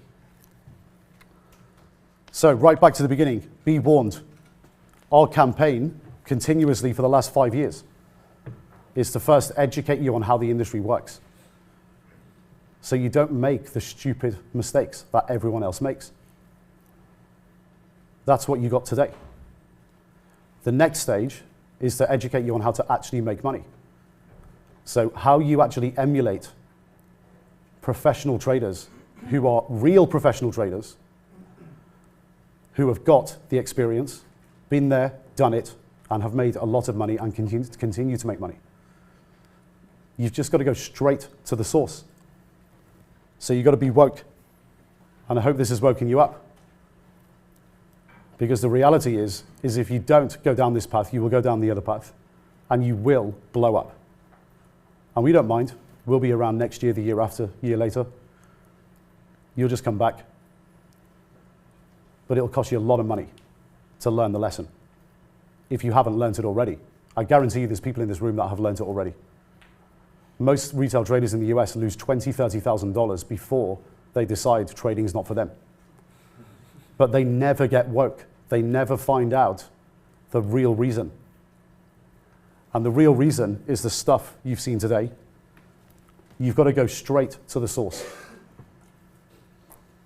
So right back to the beginning, be warned. Our campaign, continuously for the last 5 years, is to first educate you on how the industry works. So you don't make the stupid mistakes that everyone else makes. That's what you got today. The next stage is to educate you on how to actually make money. So how you actually emulate professional traders who are real professional traders who have got the experience, been there, done it, and have made a lot of money and continue to make money. You've just got to go straight to the source. So you've got to be woke. And I hope this has woken you up. Because the reality is if you don't go down this path, you will go down the other path. And you will blow up. And we don't mind. We'll be around next year, the year after, year later. You'll just come back. But it'll cost you a lot of money to learn the lesson. If you haven't learned it already. I guarantee you there's people in this room that have learned it already. Most retail traders in the US lose $20,000, $30,000 before they decide trading is not for them. But they never get woke. They never find out the real reason. And the real reason is the stuff you've seen today. You've got to go straight to the source.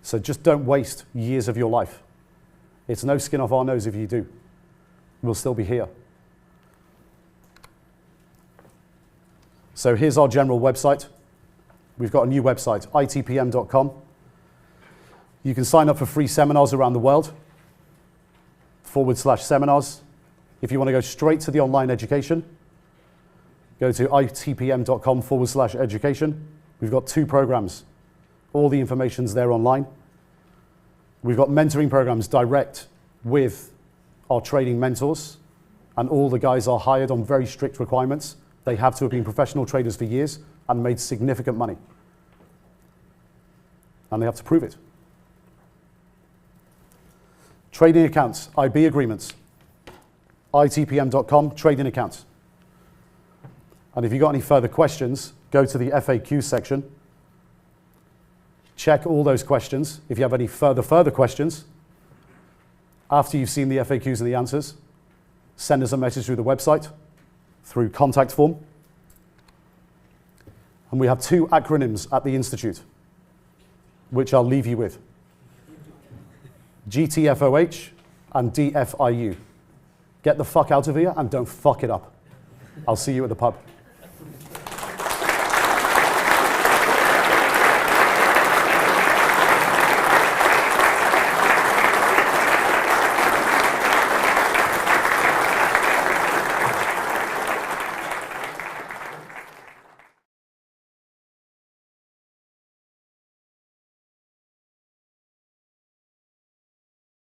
So just don't waste years of your life. It's no skin off our nose if you do. We'll still be here. So here's our general website. We've got a new website, itpm.com. You can sign up for free seminars around the world, /seminars. If you want to go straight to the online education, go to itpm.com/education. We've got 2 programs. All the information's there online. We've got mentoring programs direct with our trading mentors, and all the guys are hired on very strict requirements. They have to have been professional traders for years and made significant money. And they have to prove it. Trading accounts, IB agreements, itpm.com, trading accounts. And if you've got any further questions, go to the FAQ section. Check all those questions. If you have any further questions, after you've seen the FAQs and the answers, send us a message through the website, through contact form. And we have 2 acronyms at the Institute, which I'll leave you with. GTFOH and DFIU. Get the fuck out of here and don't fuck it up. I'll see you at the pub.